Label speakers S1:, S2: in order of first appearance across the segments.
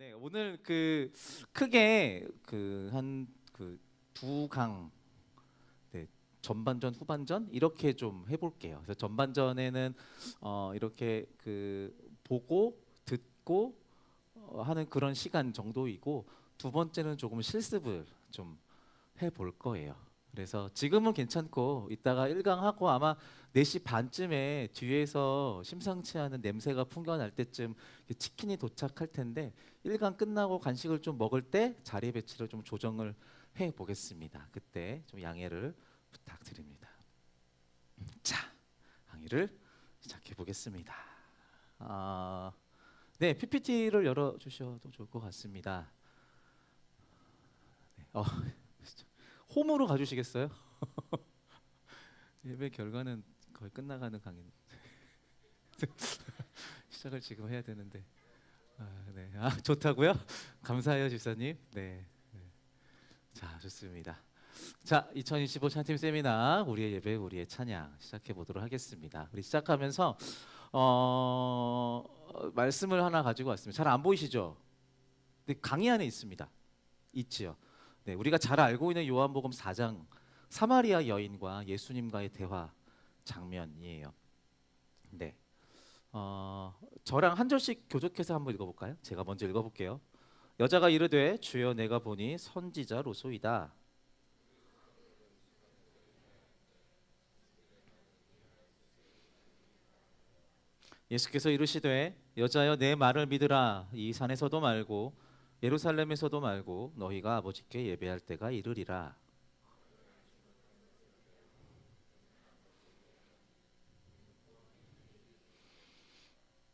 S1: 네, 오늘 크게 한 두 강, 네, 전반전, 후반전 이렇게 좀 해볼게요. 그래서 전반전에는 이렇게 보고 듣고 하는 그런 시간 정도이고, 두 번째는 조금 실습을 좀 해볼 거예요. 그래서 지금은 괜찮고 이따가 1강 하고 아마 4시 반쯤에 뒤에서 심상치 않은 냄새가 풍겨날 때쯤 치킨이 도착할 텐데, 1강 끝나고 간식을 좀 먹을 때 자리 배치를 좀 조정을 해 보겠습니다. 그때 좀 양해를 부탁드립니다. 자, 강의를 시작해 보겠습니다. 네, PPT를 열어 주셔도 좋을 것 같습니다. 네, 홈으로 가주시겠어요? 예배 결과는 거의 끝나가는 강의. 시작을 지금 해야 되는데. 네. 좋다고요? 감사해요, 집사님. 네. 네. 자, 좋습니다. 자, 2025 찬팀 세미나 우리의 예배, 우리의 찬양 시작해 보도록 하겠습니다. 우리 시작하면서 말씀을 하나 가지고 왔습니다. 잘 안 보이시죠? 근데 강의 안에 있습니다. 있지요. 네, 우리가 잘 알고 있는 요한복음 4장 사마리아 여인과 예수님과의 대화 장면이에요. 네. 저랑 한 절씩 교독해서 한번 읽어볼까요? 제가 먼저 읽어볼게요. 여자가 이르되 주여 내가 보니 선지자로소이다. 예수께서 이르시되 여자여 내 말을 믿으라. 이 산에서도 말고 예루살렘에서도 말고 너희가 아버지께 예배할 때가 이르리라.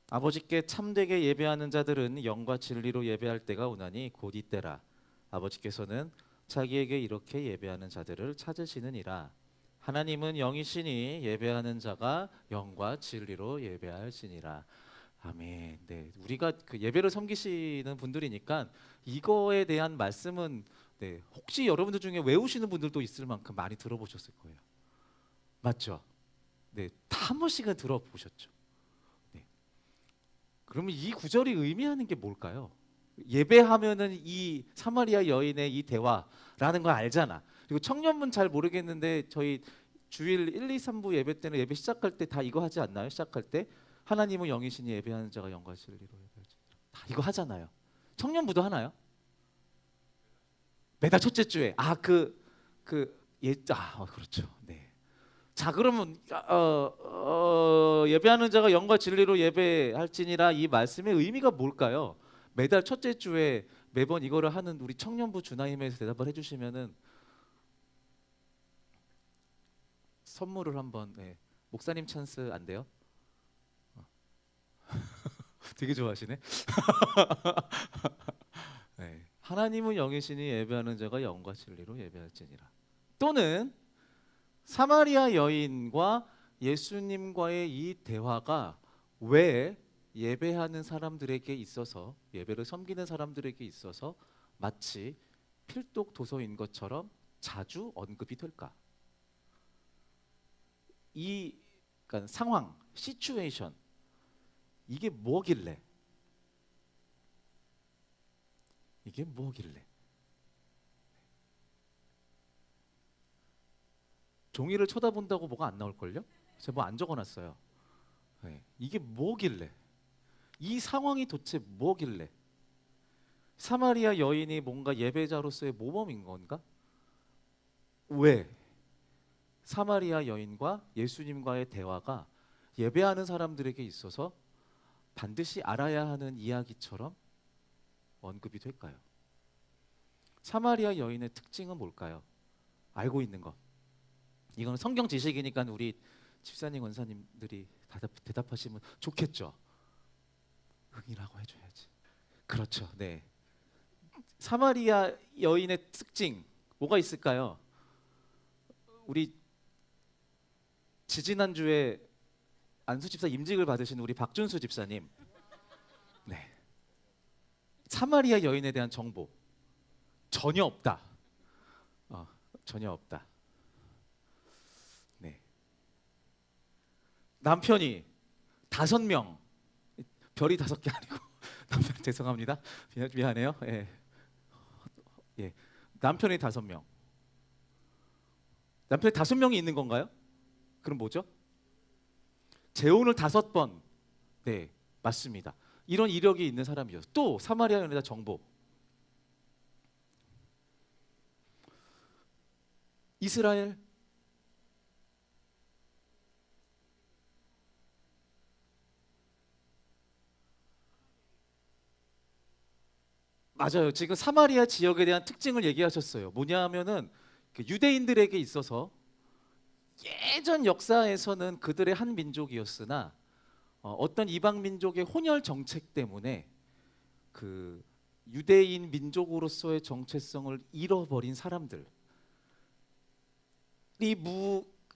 S1: 아버지께 참되게 예배하는 자들은 영과 진리로 예배할 때가 오나니 곧 이때라. 아버지께서는 자기에게 이렇게 예배하는 자들을 찾으시느니라. 하나님은 영이시니 예배하는 자가 영과 진리로 예배할지니라. 아멘. 네, 우리가 예배를 섬기시는 분들이니까 이거에 대한 말씀은, 네, 혹시 여러분들 중에 외우시는 분들도 있을 만큼 많이 들어보셨을 거예요. 맞죠? 네, 다 한 번씩은 들어보셨죠. 네. 그러면 이 구절이 의미하는 게 뭘까요? 예배하면은 이 사마리아 여인의 이 대화라는 걸 알잖아. 그리고 청년분 잘 모르겠는데 저희 주일 1, 2, 3부 예배 때는 예배 시작할 때 다 이거 하지 않나요? 시작할 때 하나님은 영이시니 예배하는 자가 영과 진리로 예배할지. 다 이거 하잖아요. 청년부도 하나요? 매달 첫째 주에 그렇죠. 네. 자, 그러면 예배하는 자가 영과 진리로 예배할지니라, 이 말씀의 의미가 뭘까요? 매달 첫째 주에 매번 이거를 하는 우리 청년부 주나임에서 대답을 해주시면은 선물을 한번, 네. 목사님 찬스 안 돼요? 되게 좋아하시네. 네. 하나님은 영이시니 예배하는 자가 영과 진리로 예배할지니라. 또는 사마리아 여인과 예수님과의 이 대화가 왜 예배하는 사람들에게 있어서, 예배를 섬기는 사람들에게 있어서 마치 필독 도서인 것처럼 자주 언급이 될까? 이 그러니까 상황, 시츄에이션, 이게 뭐길래? 이게 뭐길래? 종이를 쳐다본다고 뭐가 안 나올걸요? 제가 뭐 안 적어놨어요. 네. 이게 뭐길래? 이 상황이 도대체 뭐길래? 사마리아 여인이 뭔가 예배자로서의 모범인 건가? 왜 사마리아 여인과 예수님과의 대화가 예배하는 사람들에게 있어서 반드시 알아야 하는 이야기처럼 언급이 될까요? 사마리아 여인의 특징은 뭘까요? 알고 있는 것. 이건 성경 지식이니까 우리 집사님, 원사님들이 대답하시면 좋겠죠. 응이라고 해줘야지. 그렇죠. 네. 사마리아 여인의 특징 뭐가 있을까요? 우리 지지난주에 안수 집사 임직을 받으신 우리 박준수 집사님. 네. 사마리아 여인에 대한 정보 전혀 없다. 전혀 없다. 네. 남편이 5명, 별이 5개 아니고 죄송합니다. 미안해요. 예. 예. 남편이 5명. 남편이 5명이 있는 건가요? 그럼 뭐죠? 재혼을 5번. 네, 맞습니다. 이런 이력이 있는 사람이요. 또 사마리아 여인의 정보. 이스라엘 맞아요. 지금 사마리아 지역에 대한 특징을 얘기하셨어요. 뭐냐 하면은 그 유대인들에게 있어서 예전 역사에서는 그들의 한 민족이었으나 어떤 이방 민족의 혼혈 정책 때문에 그 유대인 민족으로서의 정체성을 잃어버린 사람들이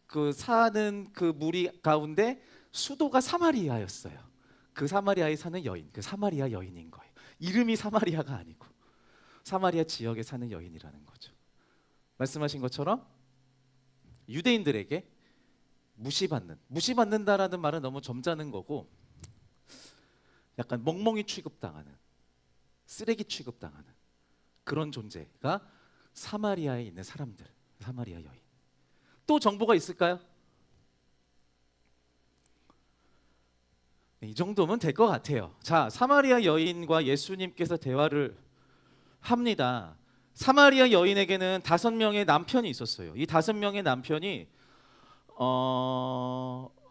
S1: 그 사는 그 무리 가운데 수도가 사마리아였어요. 그 사마리아에 사는 여인, 그 사마리아 여인인 거예요. 이름이 사마리아가 아니고 사마리아 지역에 사는 여인이라는 거죠. 말씀하신 것처럼 유대인들에게 무시받는다라는 말은 너무 점잖은 거고 약간 멍멍이 취급당하는 쓰레기 취급당하는 그런 존재가 사마리아에 있는 사람들, 사마리아 여인. 또 정보가 있을까요? 이 정도면 될 것 같아요. 자, 사마리아 여인과 예수님께서 대화를 합니다. 사마리아 여인에게는 5명의 남편이 있었어요. 이 5명의 남편이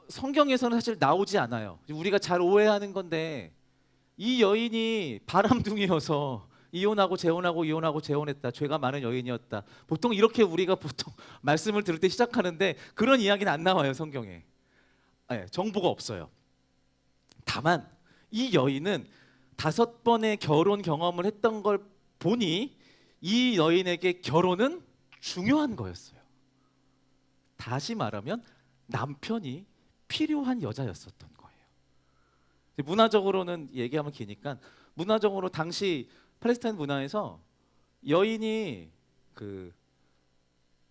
S1: 성경에서는 사실 나오지 않아요. 우리가 잘 오해하는 건데 이 여인이 바람둥이여서 이혼하고 재혼하고 이혼하고 재혼했다. 죄가 많은 여인이었다. 보통 이렇게 우리가 보통 말씀을 들을 때 시작하는데 그런 이야기는 안 나와요, 성경에. 네, 정보가 없어요. 다만 이 여인은 5번의 결혼 경험을 했던 걸 보니 이 여인에게 결혼은 중요한 거였어요. 다시 말하면 남편이 필요한 여자였었던 거예요. 문화적으로는 얘기하면 기니까 문화적으로 당시 팔레스타인 문화에서 여인이 그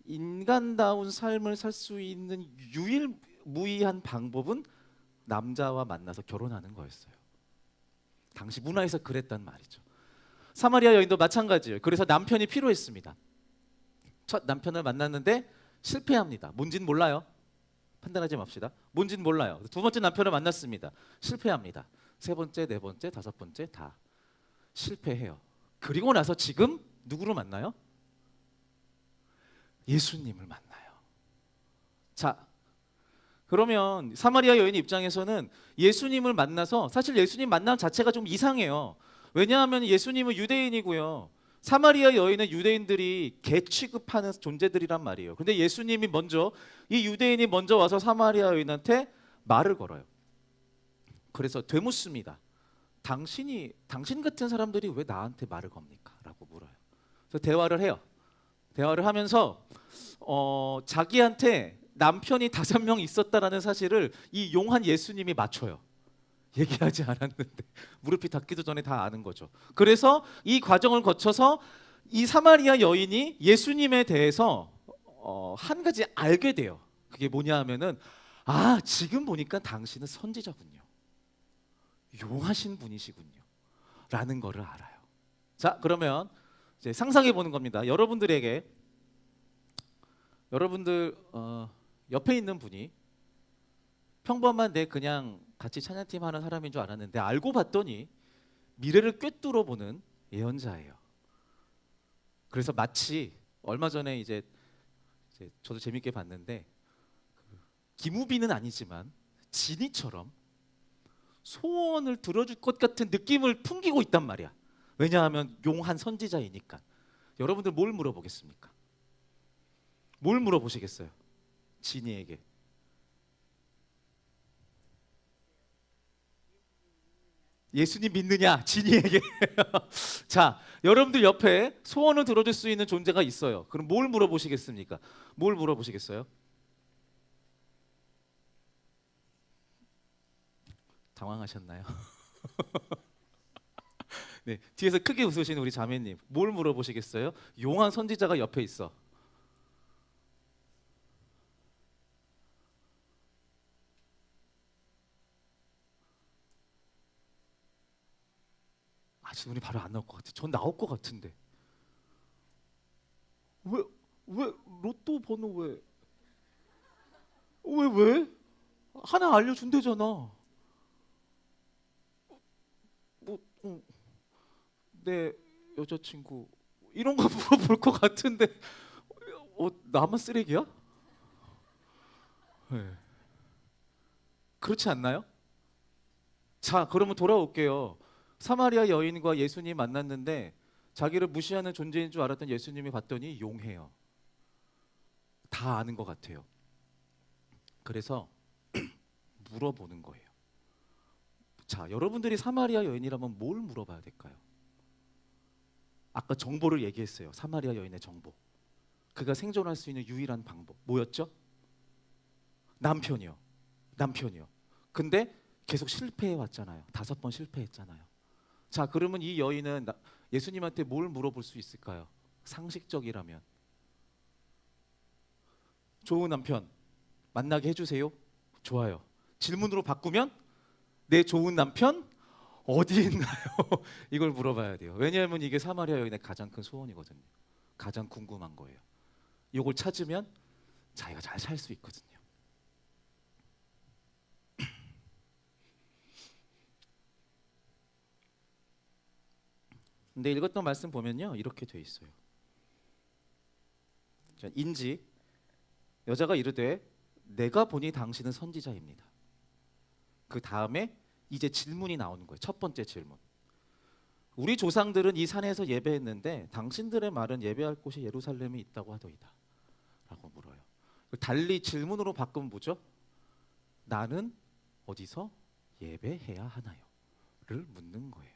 S1: 인간다운 삶을 살 수 있는 유일무이한 방법은 남자와 만나서 결혼하는 거였어요. 당시 문화에서 그랬단 말이죠. 사마리아 여인도 마찬가지예요. 그래서 남편이 필요했습니다. 첫 남편을 만났는데 실패합니다. 뭔진 몰라요. 판단하지 맙시다. 뭔진 몰라요. 2번째 남편을 만났습니다. 실패합니다. 3번째, 4번째, 5번째 다 실패해요. 그리고 나서 지금 누구를 만나요? 예수님을 만나요. 자, 그러면 사마리아 여인 입장에서는 예수님을 만나서 사실 예수님 만남 자체가 좀 이상해요. 왜냐하면 예수님은 유대인이고요. 사마리아 여인은 유대인들이 개 취급하는 존재들이란 말이에요. 근데 예수님이 먼저 이 유대인이 먼저 와서 사마리아 여인한테 말을 걸어요. 그래서 되묻습니다. 당신 같은 사람들이 왜 나한테 말을 겁니까? 라고 물어요. 그래서 대화를 해요. 대화를 하면서 자기한테 남편이 5명 있었다라는 사실을 이 용한 예수님이 맞춰요. 얘기하지 않았는데 무릎이 닿기도 전에 다 아는 거죠. 그래서 이 과정을 거쳐서 이 사마리아 여인이 예수님에 대해서 한 가지 알게 돼요. 그게 뭐냐 하면은 지금 보니까 당신은 선지자군요. 용하신 분이시군요. 라는 거를 알아요. 자, 그러면 이제 상상해 보는 겁니다. 여러분들 옆에 있는 분이 평범한 내 그냥 같이 찬양팀 하는 사람인 줄 알았는데 알고 봤더니 미래를 꿰뚫어 보는 예언자예요. 그래서 마치 얼마 전에 이제 저도 재밌게 봤는데 김우빈은 아니지만 진이처럼 소원을 들어줄 것 같은 느낌을 풍기고 있단 말이야. 왜냐하면 용한 선지자이니까. 여러분들 뭘 물어보겠습니까? 뭘 물어보시겠어요? 진이에게. 예수님 믿느냐? 진이에게. 자, 여러분들 옆에 소원을 들어줄 수 있는 존재가 있어요. 그럼 뭘 물어보시겠습니까? 뭘 물어보시겠어요? 당황하셨나요? 네, 뒤에서 크게 웃으시는 우리 자매님, 뭘 물어보시겠어요? 용한 선지자가 옆에 있어. 질문이 바로 안 나올 것 같아. 전 나올 것 같은데. 왜, 왜 로또 번호 왜? 하나 알려준대잖아. 뭐, 내 여자친구 이런 거 물어볼 것 같은데, 나만 쓰레기야? 네. 그렇지 않나요? 자, 그러면 돌아올게요. 사마리아 여인과 예수님 만났는데 자기를 무시하는 존재인 줄 알았던 예수님이 봤더니 용해요. 다 아는 것 같아요. 그래서 물어보는 거예요. 자, 여러분들이 사마리아 여인이라면 뭘 물어봐야 될까요? 아까 정보를 얘기했어요. 사마리아 여인의 정보. 그가 생존할 수 있는 유일한 방법 뭐였죠? 남편이요. 남편이요. 근데 계속 실패해 왔잖아요. 5번 실패했잖아요. 자, 그러면 이 여인은 예수님한테 뭘 물어볼 수 있을까요? 상식적이라면 좋은 남편 만나게 해주세요. 좋아요. 질문으로 바꾸면 내 좋은 남편 어디 있나요? 이걸 물어봐야 돼요. 왜냐하면 이게 사마리아 여인의 가장 큰 소원이거든요. 가장 궁금한 거예요. 이걸 찾으면 자기가 잘 살 수 있거든요. 근데 읽었던 말씀 보면요, 이렇게 돼 있어요. 자, 인지 여자가 이르되 내가 보니 당신은 선지자입니다. 그 다음에 이제 질문이 나오는 거예요. 첫 번째 질문. 우리 조상들은 이 산에서 예배했는데 당신들의 말은 예배할 곳이 예루살렘에 있다고 하더이다. 라고 물어요. 달리 질문으로 바꾸면 뭐죠? 나는 어디서 예배해야 하나요? 를 묻는 거예요.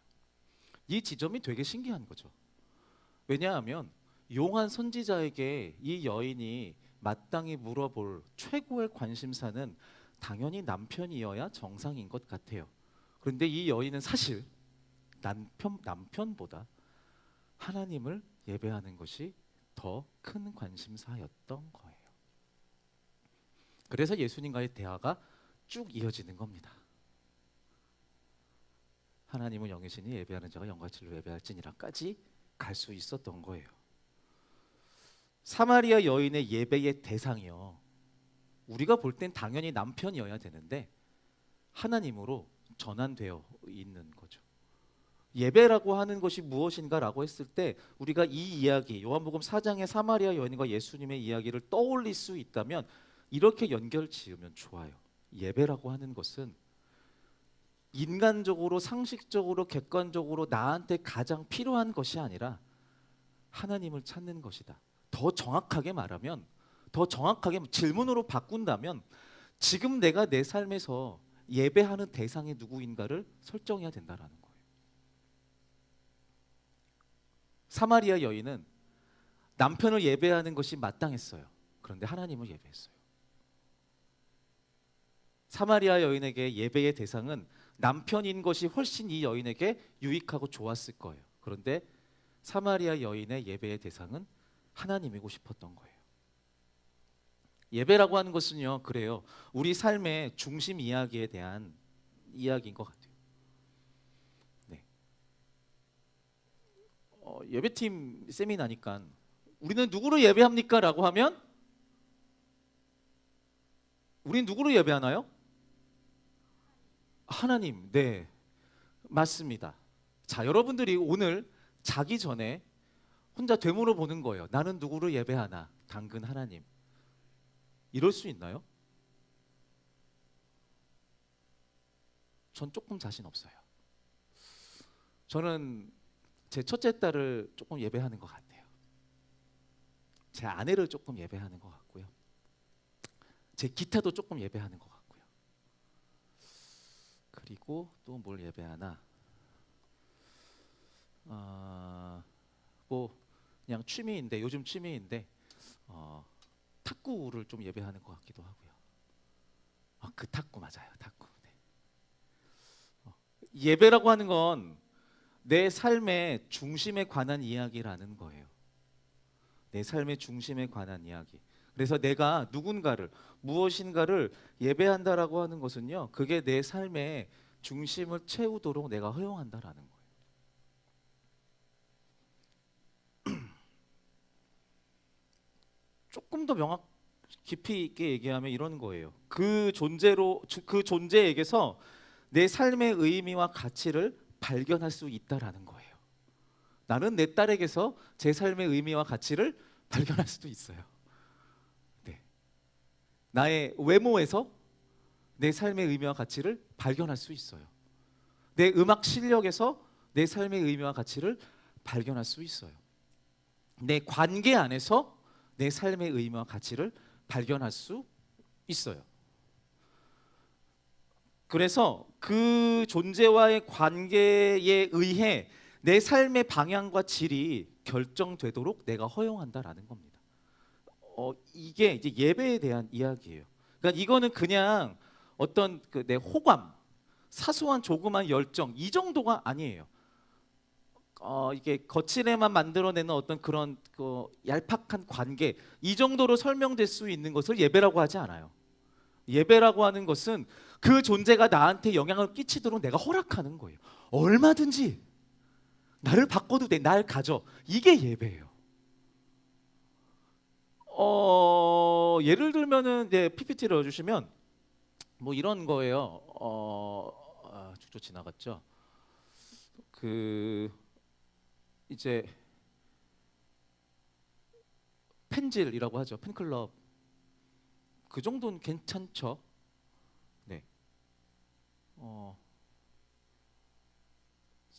S1: 이 지점이 되게 신기한 거죠. 왜냐하면 용한 선지자에게 이 여인이 마땅히 물어볼 최고의 관심사는 당연히 남편이어야 정상인 것 같아요. 그런데 이 여인은 사실 남편보다 하나님을 예배하는 것이 더 큰 관심사였던 거예요. 그래서 예수님과의 대화가 쭉 이어지는 겁니다. 하나님은 영이시니 예배하는 자가 영과 진리로 예배할지니라까지 갈 수 있었던 거예요. 사마리아 여인의 예배의 대상이요, 우리가 볼 땐 당연히 남편이어야 되는데 하나님으로 전환되어 있는 거죠. 예배라고 하는 것이 무엇인가라고 했을 때 우리가 이 이야기, 요한복음 4장의 사마리아 여인과 예수님의 이야기를 떠올릴 수 있다면 이렇게 연결 지으면 좋아요. 예배라고 하는 것은 인간적으로, 상식적으로, 객관적으로 나한테 가장 필요한 것이 아니라 하나님을 찾는 것이다. 더 정확하게 말하면, 더 정확하게 질문으로 바꾼다면 지금 내가 내 삶에서 예배하는 대상이 누구인가를 설정해야 된다라는 거예요. 사마리아 여인은 남편을 예배하는 것이 마땅했어요. 그런데 하나님을 예배했어요. 사마리아 여인에게 예배의 대상은 남편인 것이 훨씬 이 여인에게 유익하고 좋았을 거예요. 그런데 사마리아 여인의 예배의 대상은 하나님이고 싶었던 거예요. 예배라고 하는 것은요, 그래요. 우리 삶의 중심 이야기에 대한 이야기인 것 같아요. 네. 예배팀 세미나니까 우리는 누구를 예배합니까? 라고 하면 우린 누구를 예배하나요? 하나님. 네, 맞습니다. 자, 여러분들이 오늘 자기 전에 혼자 되물어 보는 거예요. 나는 누구를 예배하나? 당근 하나님. 이럴 수 있나요? 전 조금 자신 없어요. 저는 제 첫째 딸을 조금 예배하는 것 같아요. 제 아내를 조금 예배하는 것 같고요. 제 기타도 조금 예배하는 것 같고요. 그리고 또 뭘 예배하나? 뭐 그냥 취미인데, 요즘 취미인데 탁구를 좀 예배하는 것 같기도 하고요. 그 탁구 맞아요, 탁구. 네. 예배라고 하는 건 내 삶의 중심에 관한 이야기라는 거예요. 내 삶의 중심에 관한 이야기. 그래서 내가 누군가를, 무엇인가를 예배한다라고 하는 것은요, 그게 내 삶의 중심을 채우도록 내가 허용한다라는 거예요. 조금 더 깊이 있게 얘기하면 이런 거예요. 그 존재로 그 존재에게서 내 삶의 의미와 가치를 발견할 수 있다라는 거예요. 나는 내 딸에게서 제 삶의 의미와 가치를 발견할 수도 있어요. 네. 나의 외모에서 내 삶의 의미와 가치를 발견할 수 있어요. 내 음악 실력에서 내 삶의 의미와 가치를 발견할 수 있어요. 내 관계 안에서 내 삶의 의미와 가치를 발견할 수 있어요. 그래서 그 존재와의 관계에 의해 내 삶의 방향과 질이 결정되도록 내가 허용한다라는 겁니다. 이게 이제 예배에 대한 이야기예요. 그러니까 이거는 그냥 어떤 그 내 호감, 사소한 조그만 열정 이 정도가 아니에요. 이게 거칠에만 만들어내는 어떤 그런 그 얄팍한 관계 이 정도로 설명될 수 있는 것을 예배라고 하지 않아요. 예배라고 하는 것은 그 존재가 나한테 영향을 끼치도록 내가 허락하는 거예요. 얼마든지 나를 바꿔도 돼, 날 가져. 이게 예배예요. 예를 들면은 이제 PPT를 넣어주시면 뭐 이런 거예요. 축조 지나갔죠. 그 이제 팬질이라고 하죠. 팬클럽 그 정도는 괜찮죠. 네.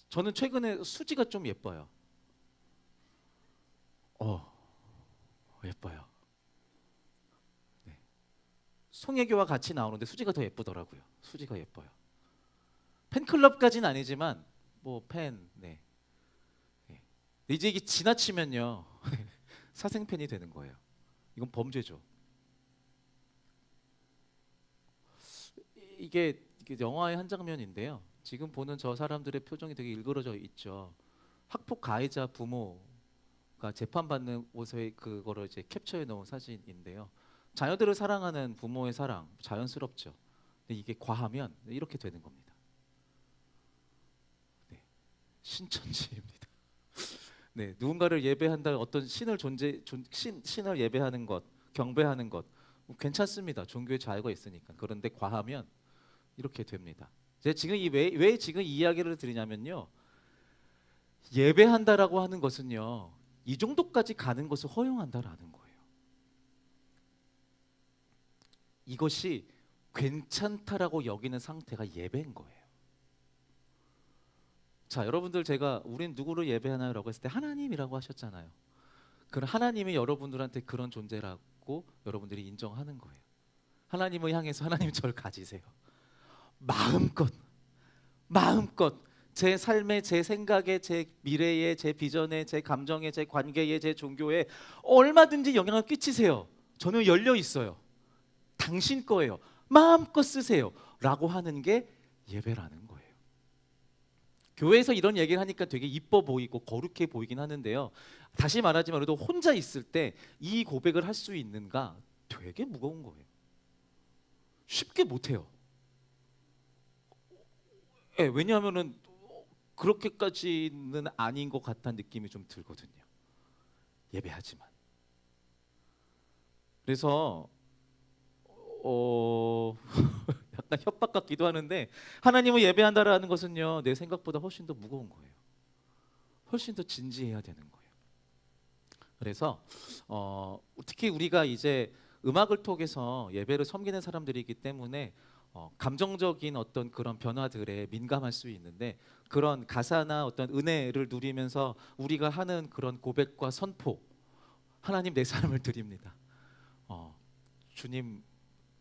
S1: 저는 최근에 수지가 좀 예뻐요. 예뻐요. 네. 송혜교와 같이 나오는데 수지가 더 예쁘더라고요. 수지가 예뻐요. 팬클럽까지는 아니지만 뭐 팬. 네. 네. 이제 이게 지나치면요 사생팬이 되는 거예요. 이건 범죄죠. 이게 영화의 한 장면인데요. 지금 보는 저 사람들의 표정이 되게 일그러져 있죠. 학폭 가해자 부모가 재판받는 곳에 그거를 이제 캡처해 놓은 사진인데요. 자녀들을 사랑하는 부모의 사랑 자연스럽죠. 근데 이게 과하면 이렇게 되는 겁니다. 네, 신천지입니다. 네, 누군가를 예배한다, 어떤 신을 신을 예배하는 것, 경배하는 것 괜찮습니다. 종교의 자유가 있으니까. 그런데 과하면 이렇게 됩니다. 제가 지금 왜 지금 이 이야기를 드리냐면요. 예배한다라고 하는 것은요. 이 정도까지 가는 것을 허용한다라는 거예요. 이것이 괜찮다라고 여기는 상태가 예배인 거예요. 자, 여러분들 제가 우린 누구를 예배하나요라고 했을 때 하나님이라고 하셨잖아요. 그럼 하나님이 여러분들한테 그런 존재라고 여러분들이 인정하는 거예요. 하나님을 향해서 하나님 저를 가지세요. 마음껏 제 삶에, 제 생각에, 제 미래에, 제 비전에, 제 감정에, 제 관계에, 제 종교에 얼마든지 영향을 끼치세요. 저는 열려 있어요. 당신 거예요. 마음껏 쓰세요. 라고 하는 게 예배라는 거예요. 교회에서 이런 얘기를 하니까 되게 이뻐 보이고 거룩해 보이긴 하는데요. 다시 말하지만 그래도 혼자 있을 때 이 고백을 할 수 있는가 되게 무거운 거예요. 쉽게 못해요. 왜냐하면은 그렇게까지는 아닌 것 같다는 느낌이 좀 들거든요. 예배하지만. 그래서 약간 협박 같기도 하는데 하나님을 예배한다라는 것은요 내 생각보다 훨씬 더 무거운 거예요. 훨씬 더 진지해야 되는 거예요. 그래서 특히 우리가 이제 음악을 통해서 예배를 섬기는 사람들이기 때문에 감정적인 어떤 그런 변화들에 민감할 수 있는데 그런 가사나 어떤 은혜를 누리면서 우리가 하는 그런 고백과 선포, 하나님 내 삶을 드립니다. 주님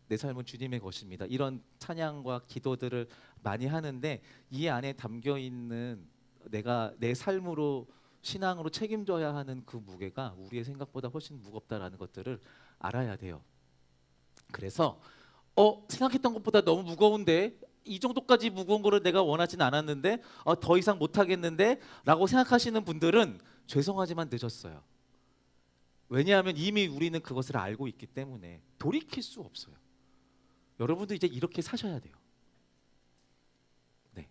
S1: 내 삶은 주님의 것입니다. 이런 찬양과 기도들을 많이 하는데 이 안에 담겨 있는 내가 내 삶으로 신앙으로 책임져야 하는 그 무게가 우리의 생각보다 훨씬 무겁다라는 것들을 알아야 돼요. 그래서 생각했던 것보다 너무 무거운데 이 정도까지 무거운 거를 내가 원하진 않았는데 더 이상 못하겠는데 라고 생각하시는 분들은 죄송하지만 늦었어요. 왜냐하면 이미 우리는 그것을 알고 있기 때문에 돌이킬 수 없어요. 여러분도 이제 이렇게 사셔야 돼요. 네,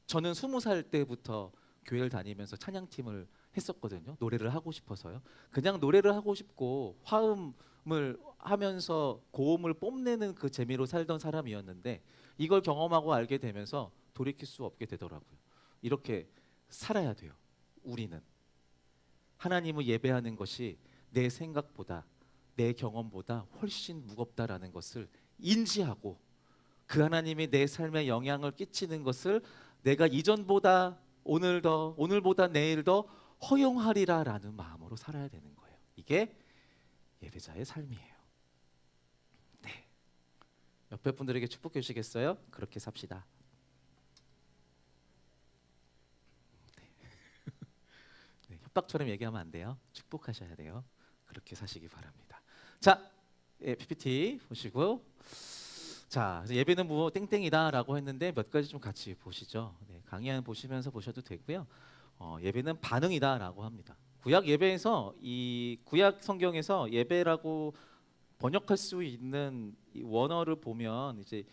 S1: 저는 20살 때부터 교회를 다니면서 찬양팀을 했었거든요. 노래를 하고 싶어서요. 그냥 노래를 하고 싶고 화음을 하면서 고음을 뽐내는 그 재미로 살던 사람이었는데 이걸 경험하고 알게 되면서 돌이킬 수 없게 되더라고요. 이렇게 살아야 돼요. 우리는 하나님을 예배하는 것이 내 생각보다 내 경험보다 훨씬 무겁다라는 것을 인지하고 그 하나님이 내 삶에 영향을 끼치는 것을 내가 이전보다 오늘 더 오늘보다 내일 더 허용하리라라는 마음으로 살아야 되는 거예요. 이게 예배자의 삶이에요. 네. 옆에 분들에게 축복해 주시겠어요? 그렇게 삽시다. 네, 협박처럼 얘기하면 안 돼요. 축복하셔야 돼요. 그렇게 사시기 바랍니다. 자, PPT 보시고 자, 예배는 뭐 땡땡이다라고 했는데 몇 가지 좀 같이 보시죠. 네, 강의안 보시면서 보셔도 되고요. 예배는 반응이다라고 합니다. 구약 예배에서 이 구약 성경에서 예배라고 번역할 수 있는 이 원어를 보면 이제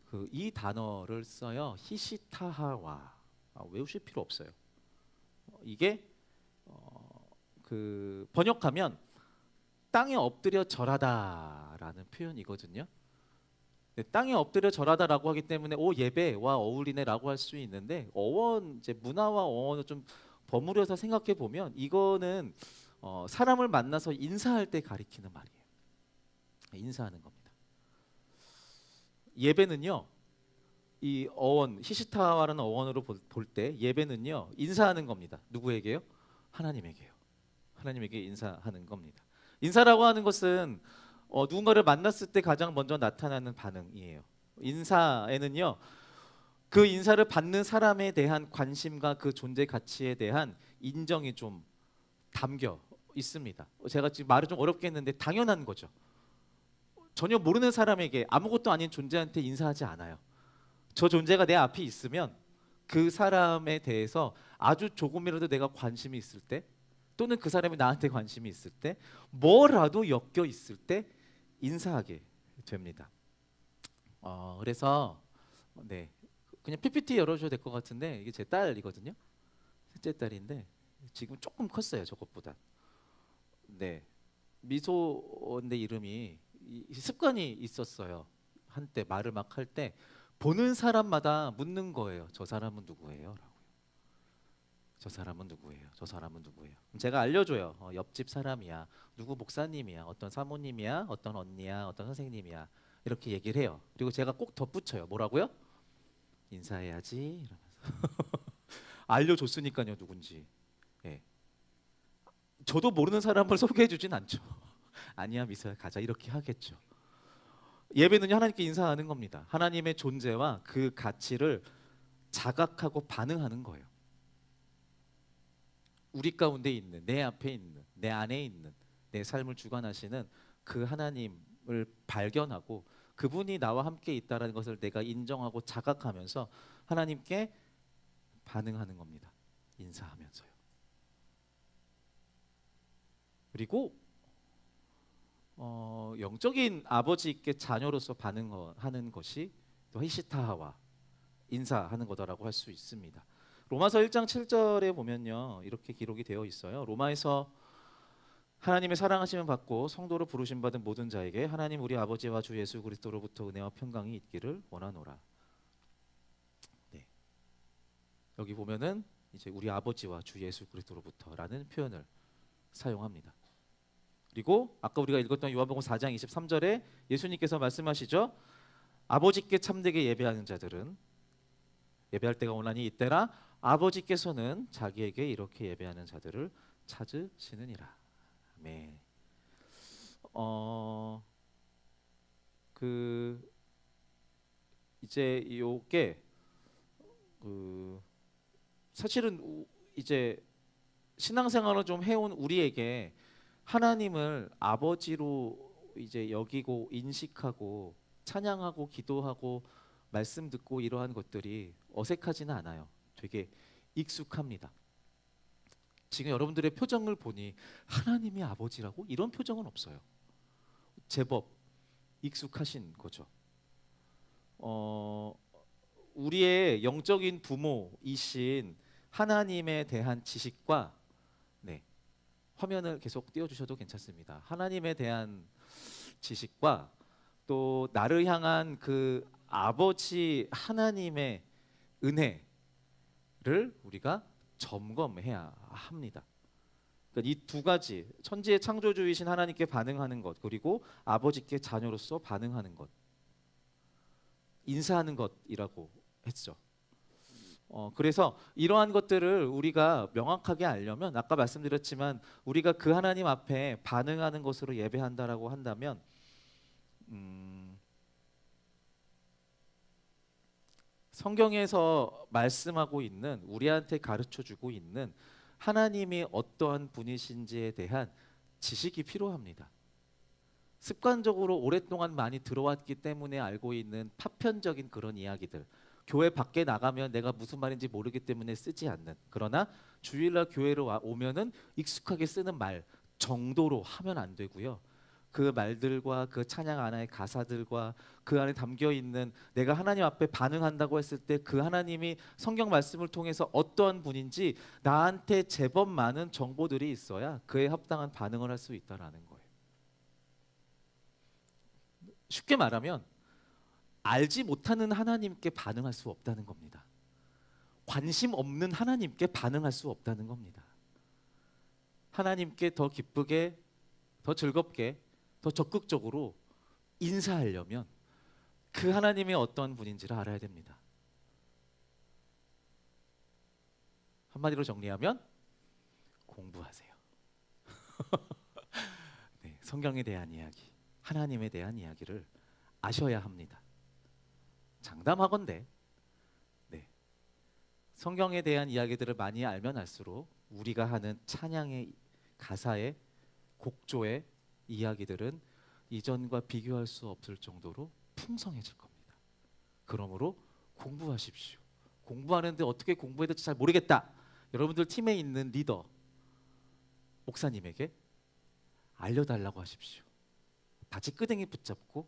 S1: 그 이 단어를 써요. 히시타하와. 외우실 필요 없어요. 이게 그 번역하면 땅에 엎드려 절하다라는 표현이거든요. 네, 땅에 엎드려 절하다라고 하기 때문에 오 예배와 어울리네라고 할 수 있는데 어원 이제 문화와 어원을 좀 버무려서 생각해 보면 이거는 사람을 만나서 인사할 때 가리키는 말이에요. 인사하는 겁니다. 예배는요 이 어원 히시타와라는 어원으로 볼 때 예배는요 인사하는 겁니다. 누구에게요? 하나님에게요. 하나님에게 인사하는 겁니다. 인사라고 하는 것은 누군가를 만났을 때 가장 먼저 나타나는 반응이에요. 인사에는요 그 인사를 받는 사람에 대한 관심과 그 존재 가치에 대한 인정이 좀 담겨 있습니다. 제가 지금 말을 좀 어렵게 했는데 당연한 거죠. 전혀 모르는 사람에게 아무것도 아닌 존재한테 인사하지 않아요. 저 존재가 내 앞에 있으면 그 사람에 대해서 아주 조금이라도 내가 관심이 있을 때 또는 그 사람이 나한테 관심이 있을 때 뭐라도 엮여 있을 때 인사하게 됩니다. 그래서 네 그냥 PPT 열어줘도 될 것 같은데 이게 제 딸이거든요. 셋째 딸인데 지금 조금 컸어요 저것보다. 네 미소인데 이름이 이 습관이 있었어요. 한때 말을 막 할 때 보는 사람마다 묻는 거예요. 저 사람은 누구예요? 라고요. 저 사람은 누구예요? 저 사람은 누구예요? 그럼 제가 알려줘요. 옆집 사람이야. 누구 목사님이야. 어떤 사모님이야. 어떤 언니야. 어떤 선생님이야. 이렇게 얘기를 해요. 그리고 제가 꼭 덧붙여요. 뭐라고요? 인사해야지. 이러면서 알려줬으니까요. 누군지. 예. 저도 모르는 사람을 소개해주진 않죠. 아니야 미소야 가자 이렇게 하겠죠. 예배는 하나님께 인사하는 겁니다. 하나님의 존재와 그 가치를 자각하고 반응하는 거예요. 우리 가운데 있는 내 앞에 있는 내 안에 있는 내 삶을 주관하시는 그 하나님을 발견하고 그분이 나와 함께 있다는 것을 내가 인정하고 자각하면서 하나님께 반응하는 겁니다. 인사하면서요. 그리고 영적인 아버지께 자녀로서 반응하는 것이 또 히시타하와 인사하는 거다라고 할 수 있습니다. 로마서 1장 7절에 보면요 이렇게 기록이 되어 있어요. 로마에서 하나님의 사랑하심을 받고 성도로 부르심 받은 모든 자에게 하나님 우리 아버지와 주 예수 그리스도로부터 은혜와 평강이 있기를 원하노라. 네. 여기 보면은 이제 우리 아버지와 주 예수 그리스도로부터라는 표현을 사용합니다. 그리고 아까 우리가 읽었던 요한복음 4장 23절에 예수님께서 말씀하시죠. 아버지께 참되게 예배하는 자들은 예배할 때가 오나니 이때라 아버지께서는 자기에게 이렇게 예배하는 자들을 찾으시느니라. 아멘. 그 이제 요게 사실은 이제 신앙생활을 좀 해온 우리에게 하나님을 아버지로 이제 여기고 인식하고 찬양하고 기도하고 말씀 듣고 이러한 것들이 어색하지는 않아요. 되게 익숙합니다. 지금 여러분들의 표정을 보니 하나님이 아버지라고 이런 표정은 없어요. 제법 익숙하신 거죠. 우리의 영적인 부모이신 하나님에 대한 지식과 화면을 계속 띄워주셔도 괜찮습니다. 하나님에 대한 지식과 또 나를 향한 그 아버지 하나님의 은혜를 우리가 점검해야 합니다. 그러니까 이 두 가지, 천지의 창조주이신 하나님께 반응하는 것, 그리고 아버지께 자녀로서 반응하는 것, 인사하는 것이라고 했죠. 그래서 이러한 것들을 우리가 명확하게 알려면, 아까 말씀드렸지만 우리가 그 하나님 앞에 반응하는 것으로 예배한다라고 한다면 성경에서 말씀하고 있는, 우리한테 가르쳐주고 있는 하나님이 어떠한 분이신지에 대한 지식이 필요합니다. 습관적으로 오랫동안 많이 들어왔기 때문에 알고 있는 파편적인 그런 이야기들, 교회 밖에 나가면 내가 무슨 말인지 모르기 때문에 쓰지 않는, 그러나 주일날 교회로 오면은 익숙하게 쓰는 말 정도로 하면 안 되고요. 그 말들과 그 찬양 안의 가사들과 그 안에 담겨 있는, 내가 하나님 앞에 반응한다고 했을 때 그 하나님이 성경 말씀을 통해서 어떠한 분인지 나한테 제법 많은 정보들이 있어야 그에 합당한 반응을 할 수 있다라는 거예요. 쉽게 말하면 알지 못하는 하나님께 반응할 수 없다는 겁니다. 관심 없는 하나님께 반응할 수 없다는 겁니다. 하나님께 더 기쁘게, 더 즐겁게, 더 적극적으로 인사하려면 그 하나님이 어떤 분인지를 알아야 됩니다. 한마디로 정리하면 공부하세요. 네, 성경에 대한 이야기, 하나님에 대한 이야기를 아셔야 합니다. 장담하건대 성경에 대한 이야기들을 많이 알면 알수록 우리가 하는 찬양의 가사의 곡조의 이야기들은 이전과 비교할 수 없을 정도로 풍성해질 겁니다. 그러므로 공부하십시오. 공부하는데 어떻게 공부해야 될지 잘 모르겠다. 여러분들 팀에 있는 리더 목사님에게 알려달라고 하십시오. 바지끄댕이 붙잡고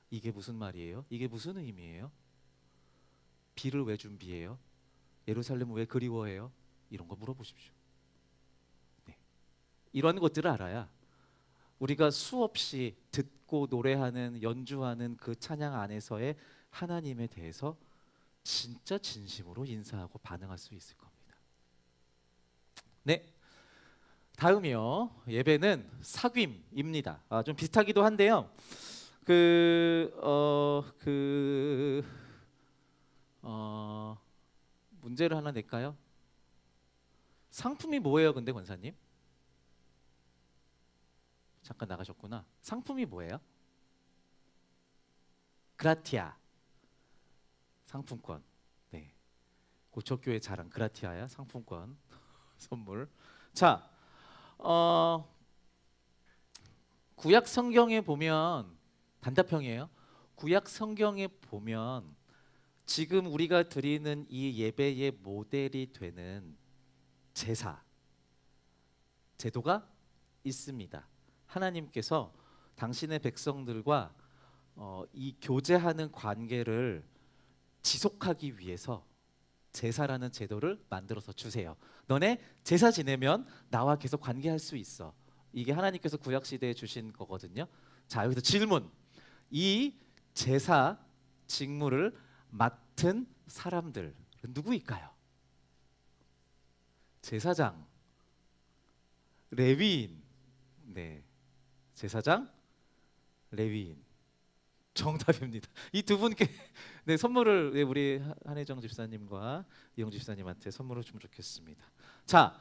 S1: 이게 무슨 말이에요? 이게 무슨 의미예요? 비를 왜 준비해요? 예루살렘을 왜 그리워해요? 이런 거 물어보십시오. 네. 이런 것들을 알아야 우리가 수없이 듣고 노래하는, 연주하는 그 찬양 안에서의 하나님에 대해서 진짜 진심으로 인사하고 반응할 수 있을 겁니다. 네, 다음이요. 예배는 사귐입니다. 좀 비슷하기도 한데요. 문제를 하나 낼까요? 상품이 뭐예요, 근데 권사님? 잠깐 나가셨구나. 상품이 뭐예요? 그라티아. 상품권. 네. 고척교회 자랑 그라티아야 상품권 선물. 자, 구약 성경에 보면 단답형이에요. 구약 성경에 보면 지금 우리가 드리는 이 예배의 모델이 되는 제사, 제도가 있습니다. 하나님께서 당신의 백성들과 이 교제하는 관계를 지속하기 위해서 제사라는 제도를 만들어서 주세요. 너네 제사 지내면 나와 계속 관계할 수 있어. 이게 하나님께서 구약 시대에 주신 거거든요. 자, 여기서 질문. 이 제사 직무를 맡은 사람들 누구일까요? 제사장, 레위인. 네, 제사장, 레위인. 정답입니다. 이 두 분께 네, 선물을 우리 한혜정 집사님과 이영 집사님한테 선물을 주면 좋겠습니다. 자,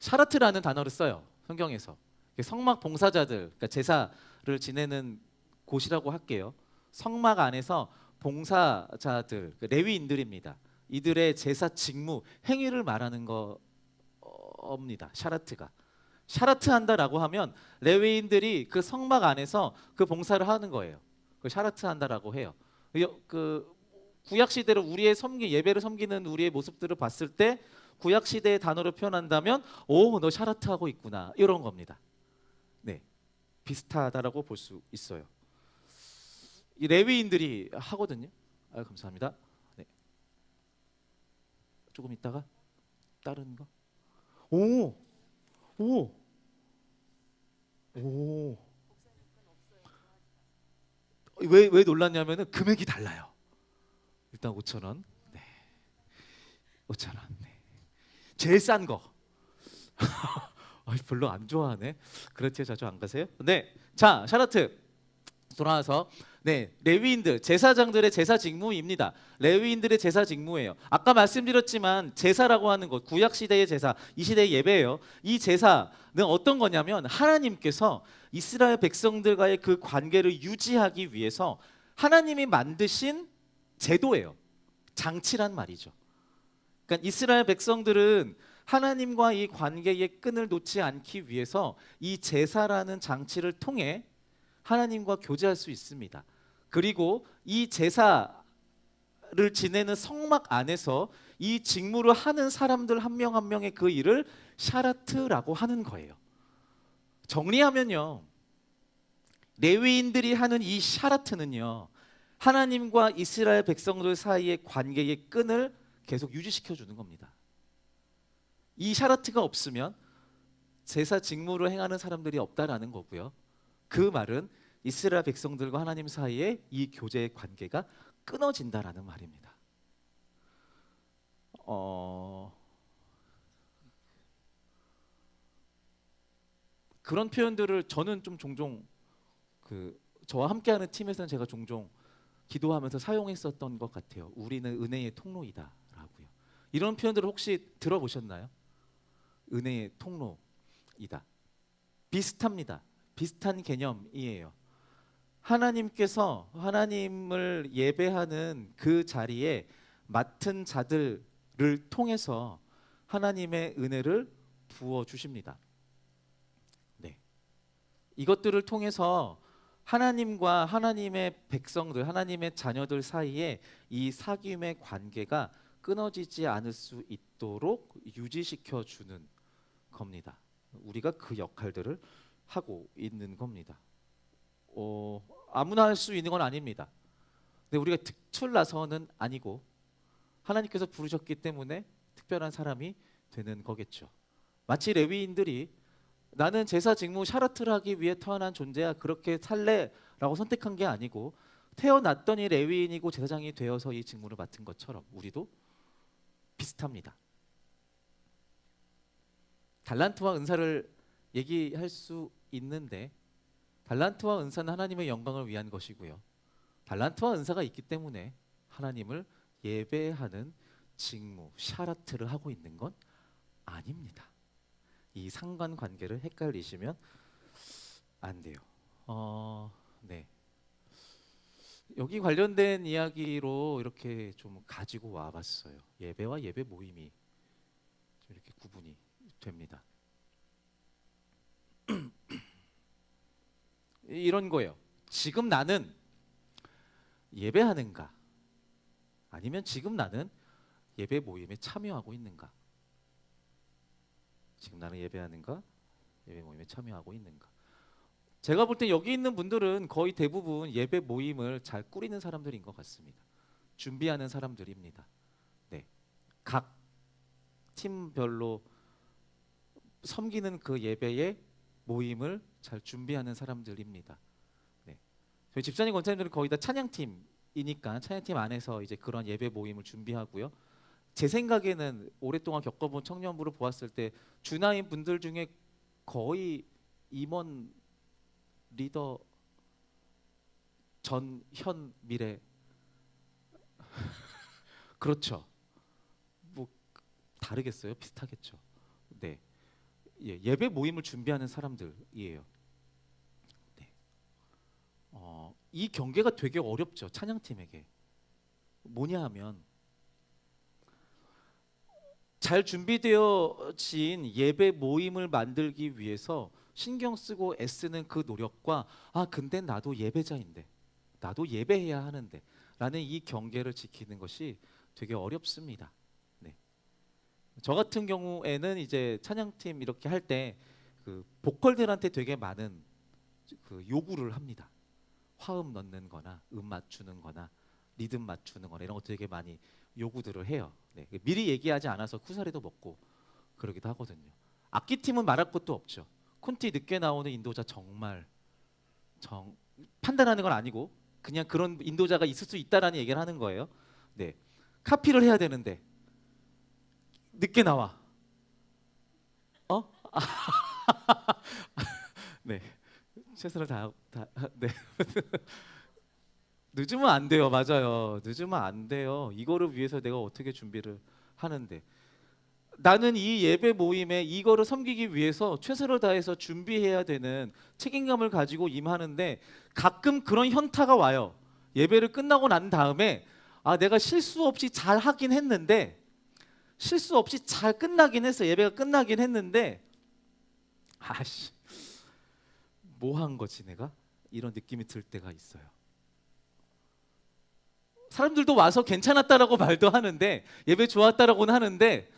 S1: 샤라트라는 단어를 써요. 성경에서. 성막 봉사자들, 그러니까 제사를 지내는 곳이라고 할게요. 성막 안에서 봉사자들, 레위인들입니다. 이들의 제사 직무, 행위를 말하는 겁니다. 샤라트가. 샤라트 한다라고 하면 레위인들이 그 성막 안에서 그 봉사를 하는 거예요. 그 샤라트 한다라고 해요. 그 구약 시대로 우리의 예배를 섬기는 우리의 모습들을 봤을 때 구약 시대의 단어로 표현한다면, 오, 너 샤라트 하고 있구나, 이런 겁니다. 네, 비슷하다라고 볼 수 있어요. 이 레위인들이 하거든요. 감사합니다. 네. 조금 있다가 다른 거. 오, 오, 오. 왜 놀랐냐면은 금액이 달라요. 일단 5천 원. 네. 5천 원. 네. 제일 싼 거. 별로 안 좋아하네. 그렇게 자주 안 가세요? 네. 자, 샤라트 돌아와서 네, 레위인들 제사장들의 제사 직무입니다. 레위인들의 제사 직무예요. 아까 말씀드렸지만 제사라고 하는 것, 구약 시대의 제사, 이 시대의 예배예요. 이 제사는 어떤 거냐면 하나님께서 이스라엘 백성들과의 그 관계를 유지하기 위해서 하나님이 만드신 제도예요. 장치란 말이죠. 그러니까 이스라엘 백성들은 하나님과 이 관계의 끈을 놓지 않기 위해서 이 제사라는 장치를 통해 하나님과 교제할 수 있습니다. 그리고 이 제사를 지내는 성막 안에서 이 직무를 하는 사람들 한 명 한 명의 그 일을 샤라트라고 하는 거예요. 정리하면요, 레위인들이 하는 이 샤라트는요, 하나님과 이스라엘 백성들 사이의 관계의 끈을 계속 유지시켜 주는 겁니다. 이 샤라트가 없으면 제사 직무를 행하는 사람들이 없다라는 거고요. 그 말은 이스라엘 백성들과 하나님 사이에 이 교제의 관계가 끊어진다라는 말입니다. 그런 표현들을 저는 좀 종종 저와 함께하는 팀에서는 제가 종종 기도하면서 사용했었던 것 같아요. 우리는 은혜의 통로이다라고요. 이런 표현들을 혹시 들어보셨나요? 은혜의 통로이다. 비슷합니다. 비슷한 개념이에요. 하나님께서 하나님을 예배하는 그 자리에 맡은 자들을 통해서 하나님의 은혜를 부어 주십니다. 네. 이것들을 통해서 하나님과 하나님의 백성들, 하나님의 자녀들 사이에 이 사귐의 관계가 끊어지지 않을 수 있도록 유지시켜 주는 겁니다. 우리가 그 역할들을 하고 있는 겁니다. 아무나 할 수 있는 건 아닙니다. 근데 우리가 특출나서는 아니고 하나님께서 부르셨기 때문에 특별한 사람이 되는 거겠죠. 마치 레위인들이 나는 제사 직무 샤라트를 하기 위해 태어난 존재야, 그렇게 살래라고 선택한 게 아니고 태어났더니 레위인이고 제사장이 되어서 이 직무를 맡은 것처럼 우리도 비슷합니다. 달란트와 은사를 얘기할 수 있는데 달란트와 은사는 하나님의 영광을 위한 것이고요. 달란트와 은사가 있기 때문에 하나님을 예배하는 직무, 샤라트를 하고 있는 건 아닙니다. 이 상관관계를 헷갈리시면 안 돼요. 네. 여기 관련된 이야기로 이렇게 좀 가지고 와봤어요. 예배와 예배 모임이 이렇게 구분이 됩니다. 이런 거예요. 지금 나는 예배하는가? 아니면 지금 나는 예배 모임에 참여하고 있는가? 지금 나는 예배하는가? 예배 모임에 참여하고 있는가? 제가 볼 때 여기 있는 분들은 거의 대부분 예배 모임을 잘 꾸리는 사람들인 것 같습니다. 준비하는 사람들입니다. 네, 각 팀별로 섬기는 그 예배의 모임을 잘 준비하는 사람들입니다. 네, 저희 집사님 권사님들은 거의 다 찬양팀이니까 찬양팀 안에서 이제 그런 예배 모임을 준비하고요. 제 생각에는 오랫동안 겪어본 청년부를 보았을 때 주나인 분들 중에 거의 임원, 리더, 전, 현, 미래 그렇죠. 뭐 다르겠어요? 비슷하겠죠. 네, 예배 모임을 준비하는 사람들이에요. 네. 이 경계가 되게 어렵죠. 찬양팀에게. 뭐냐 하면 잘 준비되어진 예배 모임을 만들기 위해서 신경 쓰고 애쓰는 그 노력과 근데 나도 예배자인데 나도 예배해야 하는데 라는 이 경계를 지키는 것이 되게 어렵습니다. 네. 저 같은 경우에는 이제 찬양팀 이렇게 할 때 그 보컬들한테 되게 많은 그 요구를 합니다. 화음 넣는 거나 맞추는 거나 리듬 맞추는 거나 이런 거 되게 많이 요구들을 해요. 네. 미리 얘기하지 않아서 쿠사리도 먹고 그러기도 하거든요. 악기팀은 말할 것도 없죠. 콘티 늦게 나오는 인도자 정말 판단하는 건 아니고 그냥 그런 인도자가 있을 수 있다라는 얘기를 하는 거예요. 네, 카피를 해야 되는데 늦게 나와. 어? 네, 최선을 네. 늦으면 안 돼요. 맞아요. 늦으면 안 돼요. 이거를 위해서 내가 어떻게 준비를 하는데 나는 이 예배 모임에 이거를 섬기기 위해서 최선을 다해서 준비해야 되는 책임감을 가지고 임하는데 가끔 그런 현타가 와요. 예배를 끝나고 난 다음에 내가 실수 없이 잘 하긴 했는데 실수 없이 잘 끝나긴 했어. 예배가 끝나긴 했는데 아씨 뭐 한 거지 내가? 이런 느낌이 들 때가 있어요. 사람들도 와서 괜찮았다라고 말도 하는데 예배 좋았다라고는 하는데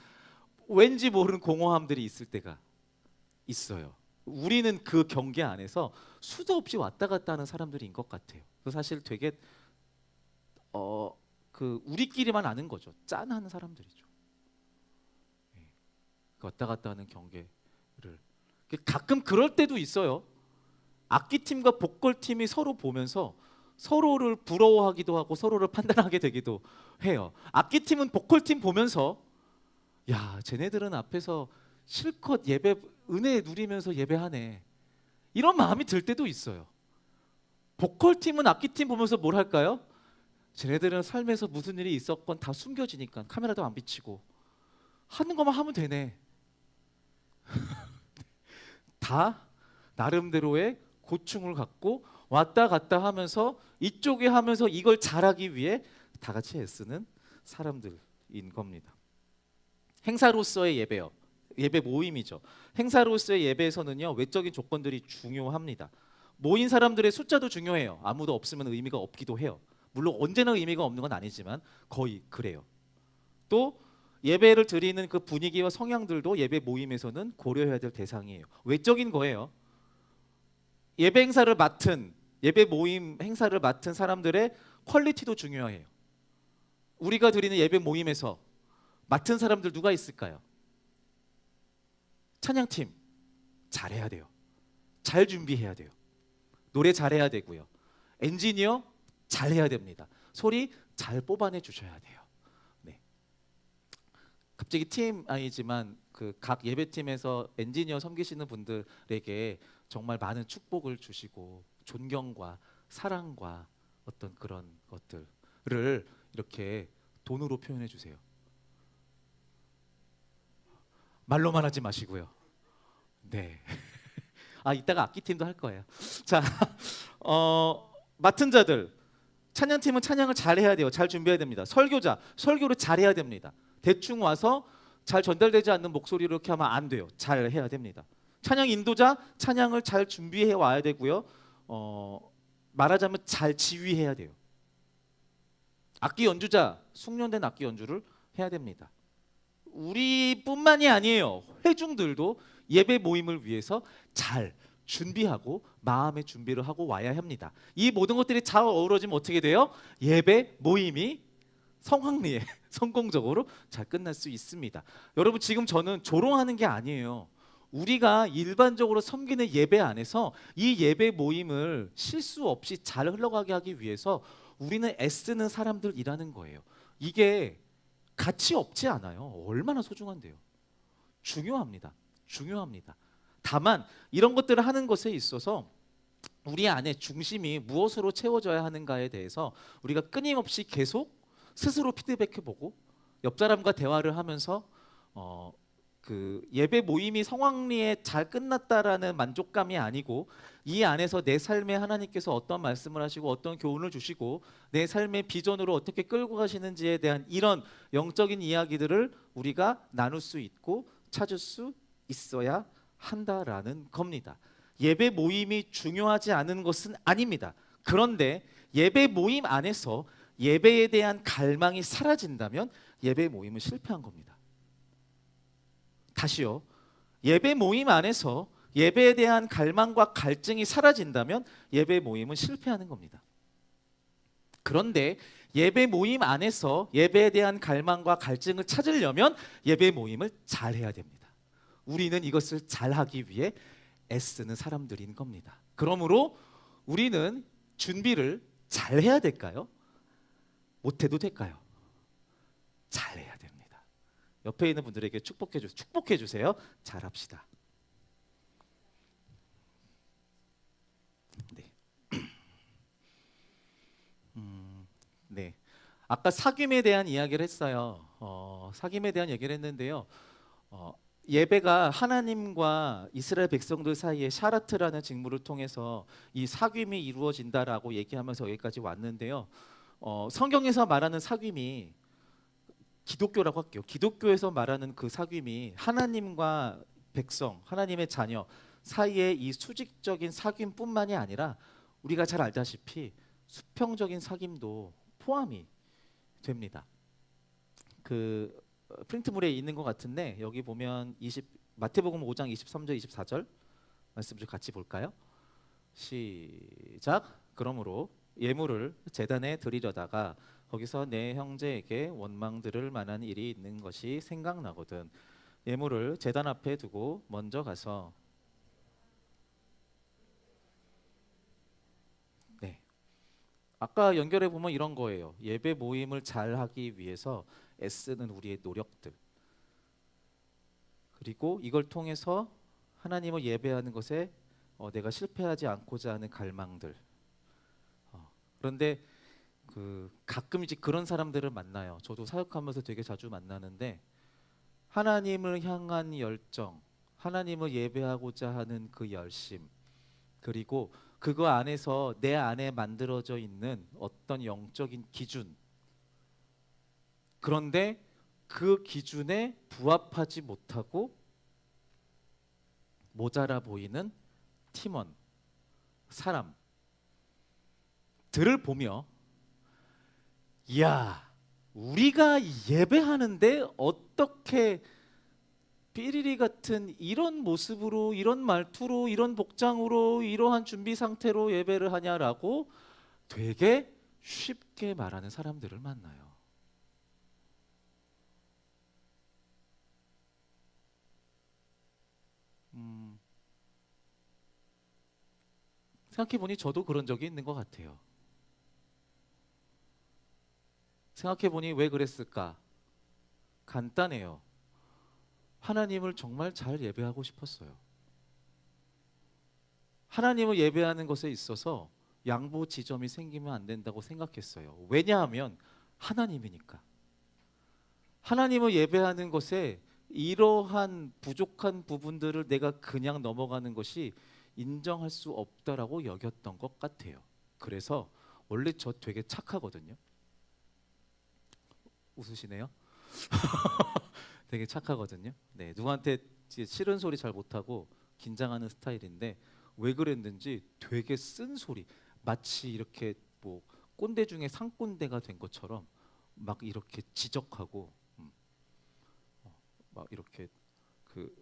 S1: 왠지 모르는 공허함들이 있을 때가 있어요. 우리는 그 경계 안에서 수도 없이 왔다 갔다 하는 사람들인 것 같아요. 그 사실 되게 그 우리끼리만 아는 거죠. 짠하는 사람들이죠. 왔다 갔다 하는 경계를 가끔 그럴 때도 있어요. 악기팀과 보컬팀이 서로 보면서 서로를 부러워하기도 하고 서로를 판단하게 되기도 해요. 악기팀은 보컬팀 보면서 야, 쟤네들은 앞에서 실컷 예배 은혜 누리면서 예배하네. 이런 마음이 들 때도 있어요. 보컬팀은 악기팀 보면서 뭘 할까요? 쟤네들은 삶에서 무슨 일이 있었건 다 숨겨지니까 카메라도 안 비치고 하는 것만 하면 되네. 다 나름대로의 고충을 갖고 왔다 갔다 하면서 이쪽에 하면서 이걸 잘하기 위해 다 같이 애쓰는 사람들인 겁니다. 행사로서의 예배요. 예배 모임이죠. 행사로서의 예배에서는요, 외적인 조건들이 중요합니다. 모인 사람들의 숫자도 중요해요. 아무도 없으면 의미가 없기도 해요. 물론 언제나 의미가 없는 건 아니지만 거의 그래요. 또 예배를 드리는 그 분위기와 성향들도 예배 모임에서는 고려해야 될 대상이에요. 외적인 거예요. 예배 행사를 맡은 예배 모임 행사를 맡은 사람들의 퀄리티도 중요해요. 우리가 드리는 예배 모임에서 맡은 사람들 누가 있을까요? 찬양팀 잘해야 돼요. 잘 준비해야 돼요. 노래 잘해야 되고요. 엔지니어 잘해야 됩니다. 소리 잘 뽑아내 주셔야 돼요. 네. 갑자기 팀 아니지만 그 각 예배팀에서 엔지니어 섬기시는 분들에게 정말 많은 축복을 주시고 존경과 사랑과 어떤 그런 것들을 이렇게 돈으로 표현해 주세요. 말로만 하지 마시고요. 네. 이따가 악기팀도 할 거예요. 자, 맡은 자들 찬양팀은 찬양을 잘해야 돼요. 잘 준비해야 됩니다. 설교자 설교를 잘해야 됩니다. 대충 와서 잘 전달되지 않는 목소리로 이렇게 하면 안 돼요. 잘 해야 됩니다. 찬양 인도자 찬양을 잘 준비해 와야 되고요. 말하자면 잘 지휘해야 돼요. 악기 연주자 숙련된 악기 연주를 해야 됩니다. 우리뿐만이 아니에요. 회중들도 예배 모임을 위해서 잘 준비하고 마음의 준비를 하고 와야 합니다. 이 모든 것들이 잘 어우러지면 어떻게 돼요? 예배 모임이 성황리에 성공적으로 잘 끝날 수 있습니다. 여러분 지금 저는 조롱하는 게 아니에요. 우리가 일반적으로 섬기는 예배 안에서 이 예배 모임을 실수 없이 잘 흘러가게 하기 위해서 우리는 애쓰는 사람들이라는 거예요. 이게 가치 없지 않아요. 얼마나 소중한데요. 중요합니다. 중요합니다. 다만 이런 것들을 하는 것에 있어서 우리 안에 중심이 무엇으로 채워져야 하는가에 대해서 우리가 끊임없이 계속 스스로 피드백해보고 옆 사람과 대화를 하면서 그 예배 모임이 성황리에 잘 끝났다라는 만족감이 아니고 이 안에서 내 삶에 하나님께서 어떤 말씀을 하시고 어떤 교훈을 주시고 내 삶의 비전으로 어떻게 끌고 가시는지에 대한 이런 영적인 이야기들을 우리가 나눌 수 있고 찾을 수 있어야 한다라는 겁니다. 예배 모임이 중요하지 않은 것은 아닙니다. 그런데 예배 모임 안에서 예배에 대한 갈망이 사라진다면 예배 모임은 실패한 겁니다. 다시요. 예배 모임 안에서 예배에 대한 갈망과 갈증이 사라진다면 예배 모임은 실패하는 겁니다. 그런데 예배 모임 안에서 예배에 대한 갈망과 갈증을 찾으려면 예배 모임을 잘 해야 됩니다. 우리는 이것을 잘하기 위해 애쓰는 사람들인 겁니다. 그러므로 우리는 준비를 잘해야 될까요? 못해도 될까요? 잘해야 됩니다. 옆에 있는 분들에게 축복해 주세요. 잘합시다. 네. 네. 아까 사귐에 대한 이야기를 했어요. 사귐에 대한 얘기를 했는데요. 예배가 하나님과 이스라엘 백성들 사이에 샤라트라는 직무를 통해서 이 사귐이 이루어진다라고 얘기하면서 여기까지 왔는데요. 성경에서 말하는 사귐이 기독교라고 할게요. 기독교에서 말하는 그 사귐이 하나님과 백성, 하나님의 자녀 사이에 이 수직적인 사귐뿐만이 아니라 우리가 잘 알다시피 수평적인 사귐도 포함이 됩니다. 그 프린트물에 있는 것 같은데 여기 보면 마태복음 5장 23절 24절 말씀 좀 같이 볼까요? 시작. 그러므로 예물을 제단에 드리려다가 거기서 내 형제에게 원망 들을 만한 일이 있는 것이 생각나거든 예물을 제단 앞에 두고 먼저 가서 네. 아까 연결해 보면 이런 거예요. 예배 모임을 잘 하기 위해서 애쓰는 우리의 노력들 그리고 이걸 통해서 하나님을 예배하는 것에 내가 실패하지 않고자 하는 갈망들 그런데 가끔씩 그런 사람들을 만나요. 저도 사역하면서 되게 자주 만나는데 하나님을 향한 열정, 하나님을 예배하고자 하는 그 열심, 그리고 그거 안에서 내 안에 만들어져 있는 어떤 영적인 기준, 그런데 그 기준에 부합하지 못하고 모자라 보이는 팀원, 사람들을 보며 이야, 우리가 예배하는데 어떻게 삐리리 같은 이런 모습으로, 이런 말투로, 이런 복장으로, 이러한 준비 상태로 예배를 하냐라고 되게 쉽게 말하는 사람들을 만나요. 생각해보니 저도 그런 적이 있는 것 같아요. 생각해보니 왜 그랬을까? 간단해요. 하나님을 정말 잘 예배하고 싶었어요. 하나님을 예배하는 것에 있어서 양보 지점이 생기면 안 된다고 생각했어요. 왜냐하면 하나님이니까. 하나님을 예배하는 것에 이러한 부족한 부분들을 내가 그냥 넘어가는 것이 인정할 수 없다라고 여겼던 것 같아요. 그래서 원래 저 되게 착하거든요. 웃으시네요. 되게 착하거든요. 네, 누구한테 싫은 소리 잘 못하고 긴장하는 스타일인데 왜 그랬는지 되게 쓴 소리, 마치 이렇게 뭐 꼰대 중에 상꼰대가 된 것처럼 막 이렇게 지적하고 막 이렇게 그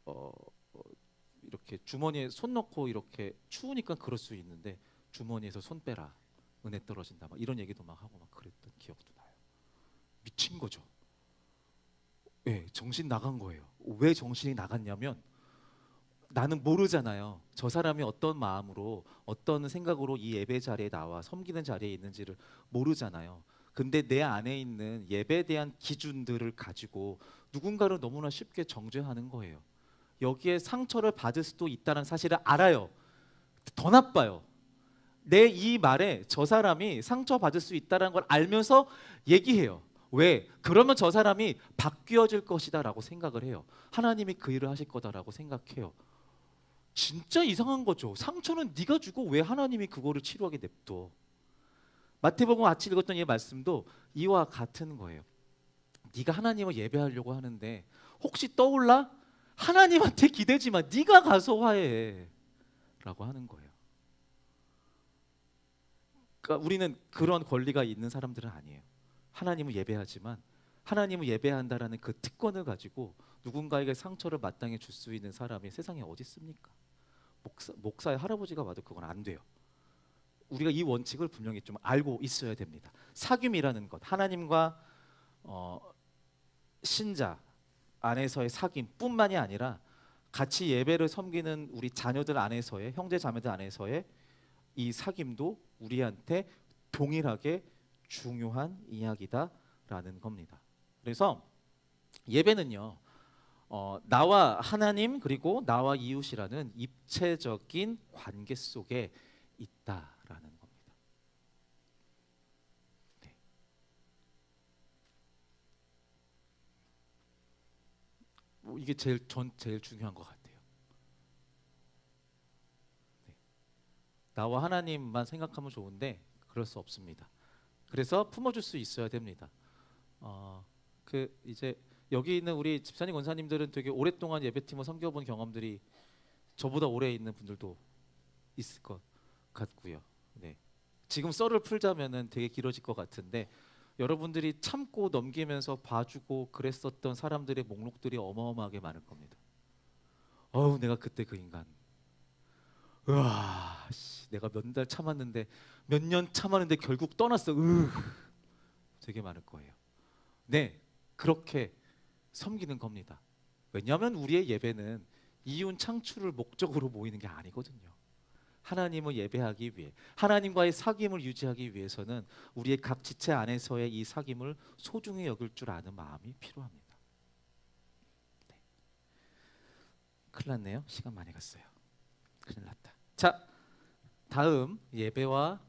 S1: 어, 어, 이렇게 주머니에 손 넣고 이렇게 추우니까 그럴 수 있는데 주머니에서 손 빼라, 은혜 떨어진다, 막 이런 얘기도 막 하고 막 그랬던 기억도 나요. 미친 거죠. 예, 정신 나간 거예요. 왜 정신이 나갔냐면 나는 모르잖아요. 저 사람이 어떤 마음으로 어떤 생각으로 이 예배 자리에 나와 섬기는 자리에 있는지를 모르잖아요. 근데 내 안에 있는 예배에 대한 기준들을 가지고 누군가를 너무나 쉽게 정죄하는 거예요. 여기에 상처를 받을 수도 있다는 사실을 알아요. 더 나빠요. 내 이 말에 저 사람이 상처받을 수 있다는 걸 알면서 얘기해요. 왜? 그러면 저 사람이 바뀌어질 것이다라고 생각을 해요. 하나님이 그 일을 하실 거다라고 생각해요. 진짜 이상한 거죠. 상처는 네가 주고 왜 하나님이 그거를 치료하게 냅둬? 마태복음 같이 읽었던 이 말씀도 이와 같은 거예요. 네가 하나님을 예배하려고 하는데 혹시 떠올라? 하나님한테 기대지 마. 네가 가서 화해. 라고 하는 거예요. 그러니까 우리는 그런 권리가 있는 사람들은 아니에요. 하나님을 예배하지만 하나님을 예배한다라는 그 특권을 가지고 누군가에게 상처를 마땅히 줄 수 있는 사람이 세상에 어디 있습니까? 목사의 할아버지가 와도 그건 안 돼요. 우리가 이 원칙을 분명히 좀 알고 있어야 됩니다. 사귐이라는 것, 하나님과 신자, 안에서의 사귐뿐만이 아니라 같이 예배를 섬기는 우리 자녀들 안에서의 형제 자매들 안에서의 이 사귐도 우리한테 동일하게 중요한 이야기다라는 겁니다. 그래서 예배는요, 나와 하나님 그리고 나와 이웃이라는 입체적인 관계 속에 있다라는 겁니다. 네. 이게 제일 중요한 것 같아요. 네. 나와 하나님만 생각하면 좋은데 그럴 수 없습니다. 그래서 품어줄 수 있어야 됩니다. 이제 여기 있는 우리 집사님 권사님들은 되게 오랫동안 예배팀을 섬겨본 경험들이 저보다 오래 있는 분들도 있을 것 같고요. 네. 지금 썰을 풀자면은 되게 길어질 것 같은데 여러분들이 참고 넘기면서 봐주고 그랬었던 사람들의 목록들이 어마어마하게 많을 겁니다. 어우, 내가 그때 그 인간. 으아, 내가 몇 달 참았는데 몇 년 참았는데 결국 떠났어. 되게 많을 거예요. 네, 그렇게 섬기는 겁니다. 왜냐하면 우리의 예배는 이윤 창출을 목적으로 모이는 게 아니거든요. 하나님을 예배하기 위해, 하나님과의 사귐을 유지하기 위해서는 우리의 각 지체 안에서의 이 사귐을 소중히 여길 줄 아는 마음이 필요합니다. 네. 큰일 났네요. 시간 많이 갔어요. 큰일 났다. 자, 다음 예배와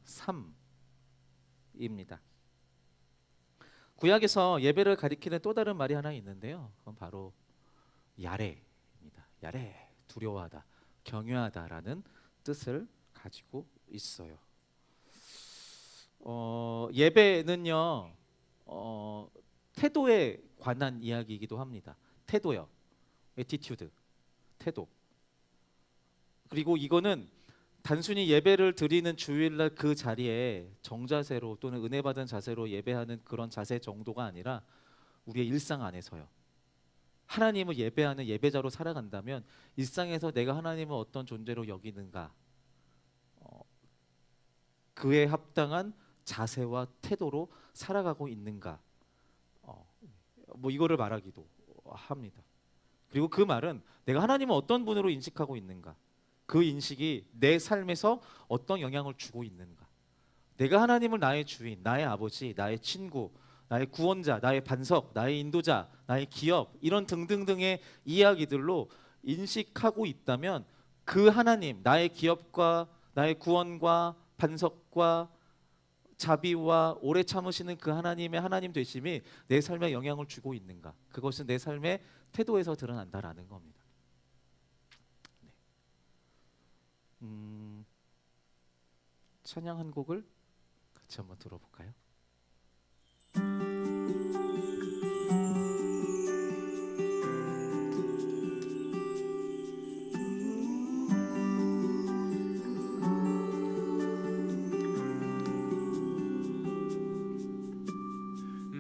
S1: 삶입니다. 구약에서 예배를 가리키는 또 다른 말이 하나 있는데요. 그건 바로 야레입니다. 야레, 두려워하다, 경외하다라는 뜻을 가지고 있어요. 예배는요, 태도에 관한 이야기이기도 합니다. 태도요, attitude, 태도. 그리고 이거는 단순히 예배를 드리는 주일날 그 자리에 정자세로 또는 은혜 받은 자세로 예배하는 그런 자세 정도가 아니라 우리의 일상 안에서요. 하나님을 예배하는 예배자로 살아간다면 일상에서 내가 하나님을 어떤 존재로 여기는가, 그에 합당한 자세와 태도로 살아가고 있는가, 뭐 이거를 말하기도 합니다. 그리고 그 말은 내가 하나님을 어떤 분으로 인식하고 있는가, 그 인식이 내 삶에서 어떤 영향을 주고 있는가, 내가 하나님을 나의 주인, 나의 아버지, 나의 친구, 나의 구원자, 나의 반석, 나의 인도자, 나의 기업, 이런 등등등의 이야기들로 인식하고 있다면 그 하나님, 나의 기업과 나의 구원과 반석과 자비와 오래 참으시는 그 하나님의 하나님 되심이 내 삶에 영향을 주고 있는가, 그것은 내 삶의 태도에서 드러난다라는 겁니다. 찬양 한 곡을 같이 한번 들어볼까요?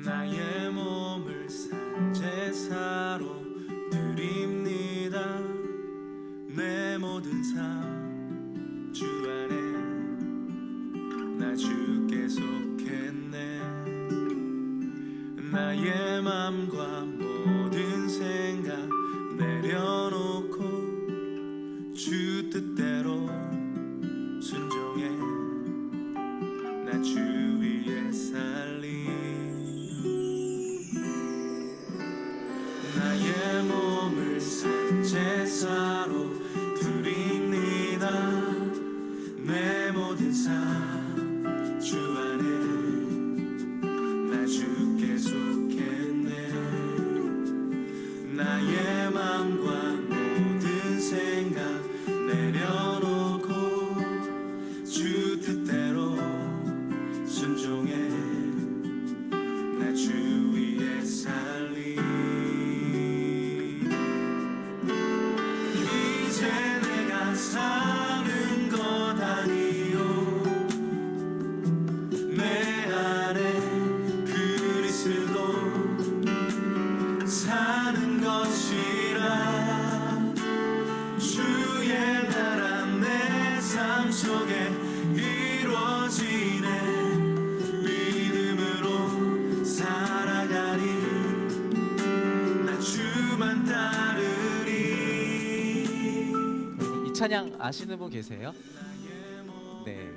S2: 나의 몸을 산제사로 드립니다. 내 모든 삶 주 안에 나 주께 속했네. 나의 맘과 모든 생각 내려놓고 주 뜻대로 순종해. 나 주 위에 살리. 나의 몸을 산제사로 드립니다. 내 모든 삶 주 안에 나 주께 속했네. 나의 맘과 모든 생각 내려놓고 주 뜻대로 순종해. 나 주 위에 살리. 이제 내가 사는 것 아니요, 내 안에 그리스도 사는 것이라.
S1: 찬양 아시는 분 계세요? 네.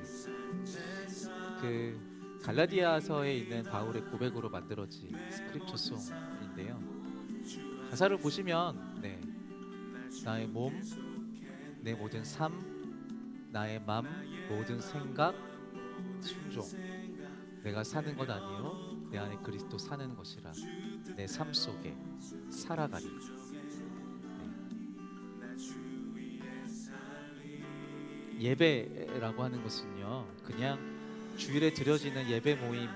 S1: 그 갈라디아서에 있는 바울의 고백으로 만들어진 스크립처송인데요. 가사를 보시면 나의 몸, 내 모든 삶, 나의 맘, 모든 생각, 순종, 내가 사는 것 아니요 내 안에 그리스도 사는 것이라 내 삶 속에 살아가리. 예배라고 하는 것은요, 그냥 주일에 드려지는 예배 모임,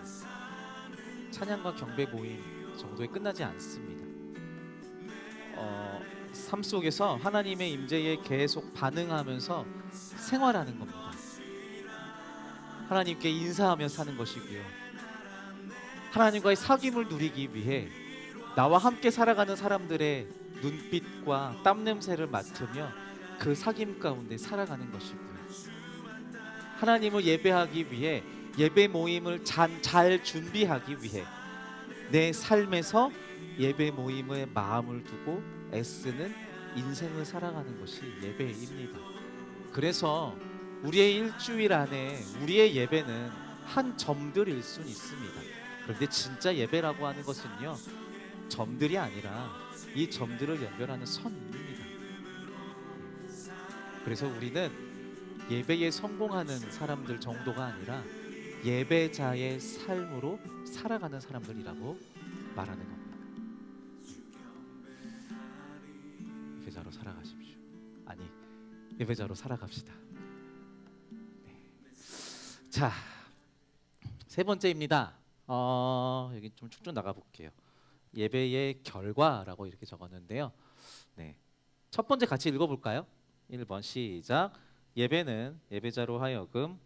S1: 찬양과 경배 모임 정도에 끝나지 않습니다. 삶 속에서 하나님의 임재에 계속 반응하면서 생활하는 겁니다. 하나님께 인사하며 사는 것이고요. 하나님과의 사귐을 누리기 위해 나와 함께 살아가는 사람들의 눈빛과 땀 냄새를 맡으며 그 사귐 가운데 살아가는 것이고요. 하나님을 예배하기 위해 예배 모임을 잘 준비하기 위해 내 삶에서 예배 모임에 마음을 두고 애쓰는 인생을 살아가는 것이 예배입니다. 그래서 우리의 일주일 안에 우리의 예배는 한 점들일 수는 있습니다. 그런데 진짜 예배라고 하는 것은요, 점들이 아니라 이 점들을 연결하는 선입니다. 그래서 우리는 예배에 성공하는 사람들 정도가 아니라 예배자의 삶으로 살아가는 사람들이라고 말하는 겁니다. 예배자로 살아가십시오. 아니, 예배자로 살아갑시다. 자, 세 번째입니다. 여기 좀 쭉 나가 볼게요. 예배의 결과라고 이렇게 적었는데요. 첫 번째 같이 읽어볼까요? 1번 시작. 예배는 예배자로 하여금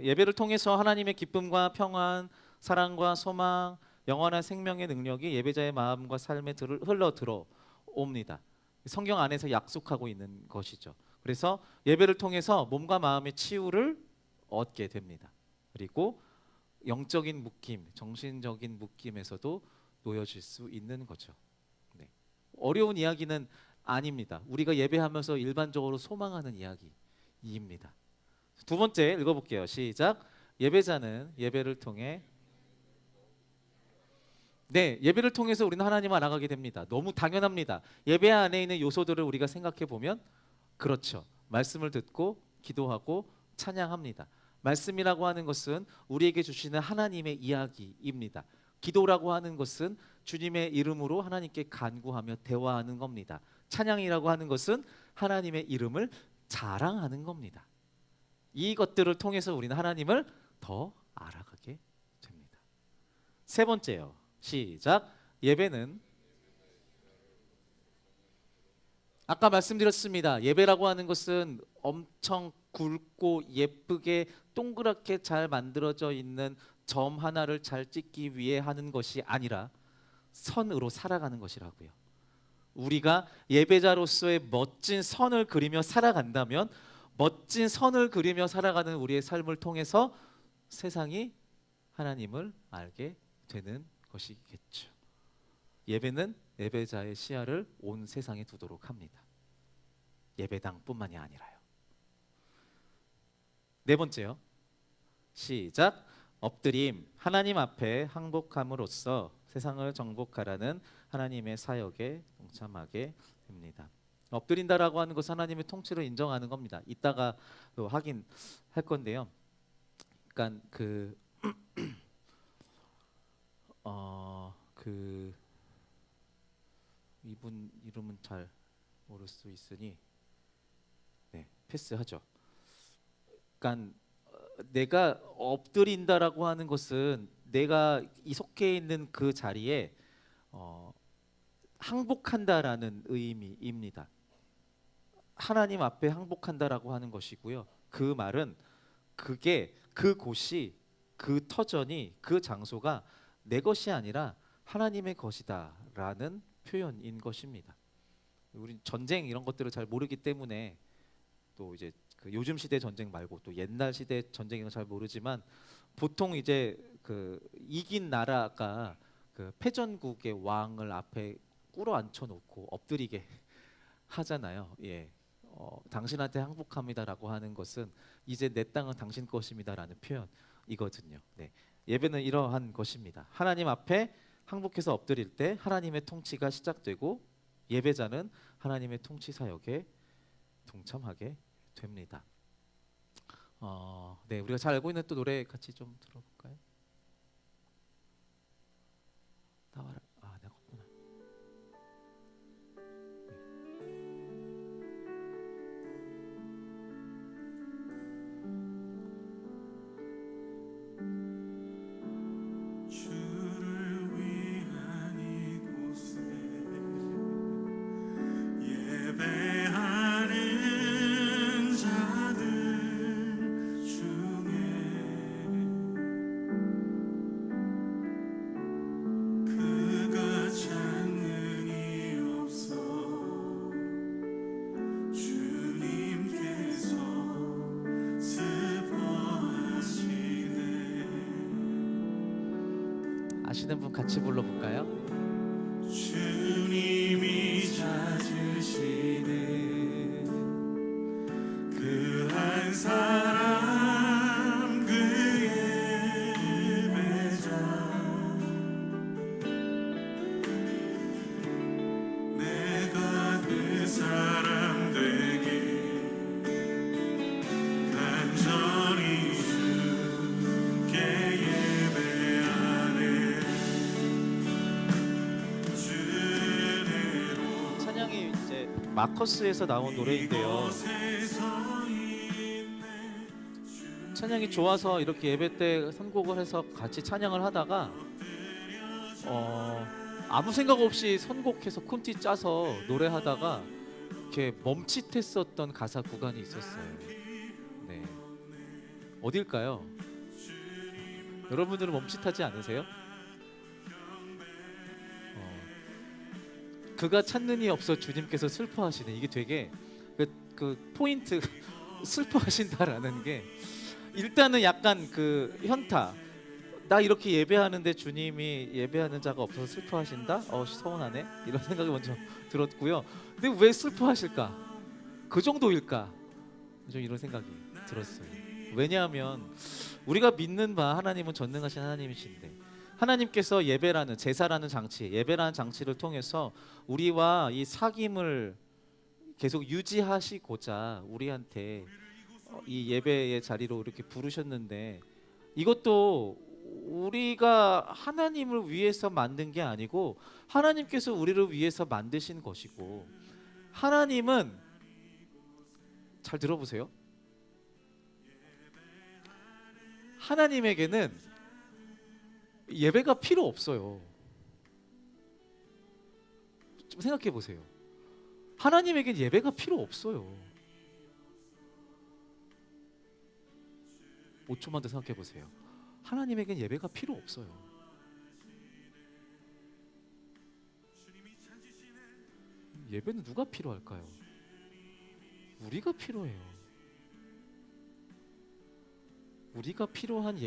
S1: 예배를 통해서 하나님의 기쁨과 평안, 사랑과 소망, 영원한 생명의 능력이 예배자의 마음과 삶에 흘러 들어옵니다. 성경 안에서 약속하고 있는 것이죠. 그래서 예배를 통해서 몸과 마음의 치유를 얻게 됩니다. 그리고 영적인 묶임, 정신적인 묶임에서도 놓여질 수 있는 거죠. 어려운 이야기는 아닙니다. 우리가 예배하면서 일반적으로 소망하는 이야기입니다. 두 번째 읽어볼게요. 시작. 예배자는 예배를 통해 예배를 통해서 우리는 하나님을 알아가게 됩니다. 너무 당연합니다. 예배 안에 있는 요소들을 우리가 생각해 보면 그렇죠. 말씀을 듣고 기도하고 찬양합니다. 말씀이라고 하는 것은 우리에게 주시는 하나님의 이야기입니다. 기도라고 하는 것은 주님의 이름으로 하나님께 간구하며 대화하는 겁니다. 찬양이라고 하는 것은 하나님의 이름을 자랑하는 겁니다. 이것들을 통해서 우리는 하나님을 더 알아가게 됩니다. 세 번째요. 시작. 예배는 아까 말씀드렸습니다. 예배라고 하는 것은 엄청 굵고 예쁘게 동그랗게 잘 만들어져 있는 점 하나를 잘 찍기 위해 하는 것이 아니라 선으로 살아가는 것이라고요. 우리가 예배자로서의 멋진 선을 그리며 살아간다면 멋진 선을 그리며 살아가는 우리의 삶을 통해서 세상이 하나님을 알게 되는 것이겠죠. 예배는 예배자의 시야를 온 세상에 두도록 합니다. 예배당뿐만이 아니라요. 네 번째요. 시작. 엎드림. 하나님 앞에 항복함으로써 세상을 정복하라는 하나님의 사역에 동참하게 됩니다. 엎드린다라고 하는 것은 하나님의 통치를 인정하는 겁니다. 이따가 확인할 건데요. 그러니까 이분 이름은 잘 모를 수 있으니 패스하죠. 그러니까 내가 엎드린다라고 하는 것은 내가 속해 있는 그 자리에 항복한다라는 의미입니다. 하나님 앞에 항복한다라고 하는 것이고요. 그 말은 그곳이 그 터전이 그 장소가 내 것이 아니라 하나님의 것이다라는 표현인 것입니다. 우리 전쟁 이런 것들을 잘 모르기 때문에 또 이제 그 요즘 시대 전쟁 말고 또 옛날 시대 전쟁은 잘 모르지만 보통 이제 그 이긴 나라가 그 패전국의 왕을 앞에 꿇어 앉혀 놓고 엎드리게 하잖아요. 예. 당신한테 항복합니다라고 하는 것은 이제 내 땅은 당신 것입니다라는 표현이거든요. 네. 예배는 이러한 것입니다. 하나님 앞에 항복해서 엎드릴 때 하나님의 통치가 시작되고 예배자는 하나님의 통치 사역에 동참하게 됩니다. 네, 우리가 잘 알고 있는 또 노래 같이 좀 들어볼까요? 나와라. 내가 없구나.
S2: 주를 위한 이곳에 예배하는 자들 중에 그가 찾는 이 없어 주님께서 슬퍼하시네.
S1: 아시는 분 같이 불러볼까요?
S2: 주님이 찾으시는 그 한 사람 그의 예배자 내가 그 사람 되게 간절히 주께 예배하네. 주대로
S1: 찬양이 이제 마커스에서 나온 노래인데요.
S2: 이곳에 서 있네.
S1: 찬양이 좋아서 이렇게 예배 때 선곡을 해서 같이 찬양을 하다가 아무 생각 없이 선곡해서 콘티 짜서 노래하다가 이렇게 멈칫했었던 가사 구간이 있었어요. 네, 어딜까요? 여러분들은 멈칫하지 않으세요? 그가 찾는 이 없어 주님께서 슬퍼하시네. 이게 되게 그 포인트 슬퍼하신다라는 게 일단은 약간 그 현타. 나 이렇게 예배하는데 주님이 예배하는 자가 없어서 슬퍼하신다? 서운하네. 이런 생각이 먼저 들었고요. 근데 왜 슬퍼하실까? 그 정도일까? 좀 이런 생각이 들었어요. 왜냐하면 우리가 믿는 바 하나님은 전능하신 하나님이신데 하나님께서 예배라는 제사라는 장치, 예배라는 장치를 통해서 우리와 이 사귐을 계속 유지하시고자 우리한테 이 예배의 자리로 이렇게 부르셨는데 이것도 우리가 하나님을 위해서 만든 게 아니고 하나님께서 우리를 위해서 만드신 것이고 하나님은 잘 들어보세요. 하나님에게는 예배가 필요 없어요. 좀 생각해 보세요. 하나님에겐 예배가 필요 없어요. 5초만 더 생각해 보세요. 하나님에겐 예배가 필요 없어요. 예배는 누가 필요할까요? 우리가 필요해요. 우리가 필요한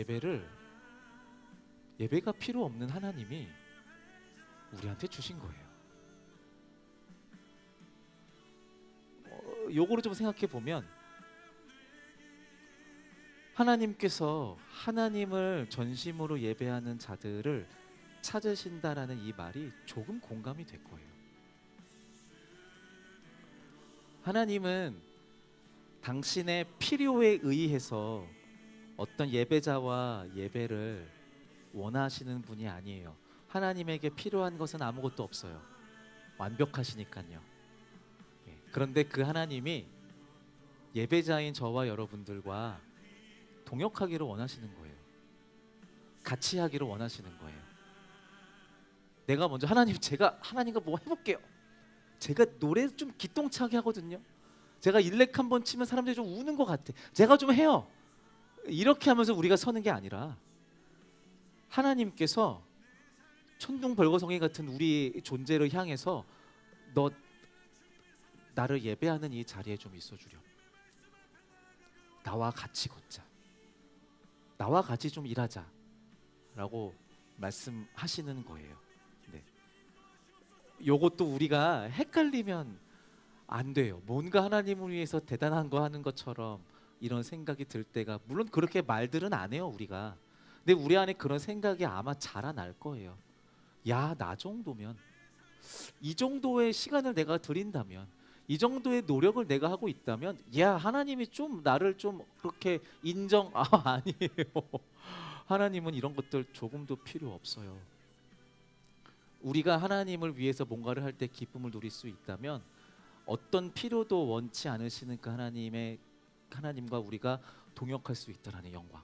S1: 예배가 필요 없는 하나님이 우리한테 주신 거예요. 요거를 좀 생각해 보면 하나님께서 하나님을 전심으로 예배하는 자들을 찾으신다라는 이 말이 조금 공감이 될 거예요. 하나님은 당신의 필요에 의해서 어떤 예배자와 예배를 원하시는 분이 아니에요. 하나님에게 필요한 것은 아무것도 없어요. 완벽하시니까요. 그런데 그 하나님이 예배자인 저와 여러분들과 동역하기를 원하시는 거예요. 같이 하기를 원하시는 거예요. 내가 먼저 제가 하나님과 뭐 해볼게요. 제가 노래 좀 기똥차게 하거든요. 제가 일렉 한번 치면 사람들이 좀 우는 것 같아. 제가 좀 해요. 이렇게 하면서 우리가 서는 게 아니라 하나님께서 천둥벌거성이 같은 우리 존재를 향해서 너 나를 예배하는 이 자리에 좀 있어주렴. 나와 같이 걷자. 나와 같이 좀 일하자 라고 말씀하시는 거예요. 네. 요것도 우리가 헷갈리면 안 돼요. 뭔가 하나님을 위해서 대단한 거 하는 것처럼 이런 생각이 들 때가, 물론 그렇게 말들은 안 해요 우리가. 근데 우리 안에 그런 생각이 아마 자라날 거예요. 야, 나 정도면, 이 정도의 시간을 내가 드린다면, 이 정도의 노력을 내가 하고 있다면, 야, 하나님이 좀 나를 좀 그렇게 인정. 아니에요. 하나님은 이런 것들 조금도 필요 없어요. 우리가 하나님을 위해서 뭔가를 할 때 기쁨을 누릴 수 있다면, 어떤 필요도 원치 않으시는 그 하나님과 우리가 동역할 수 있다라는 영광.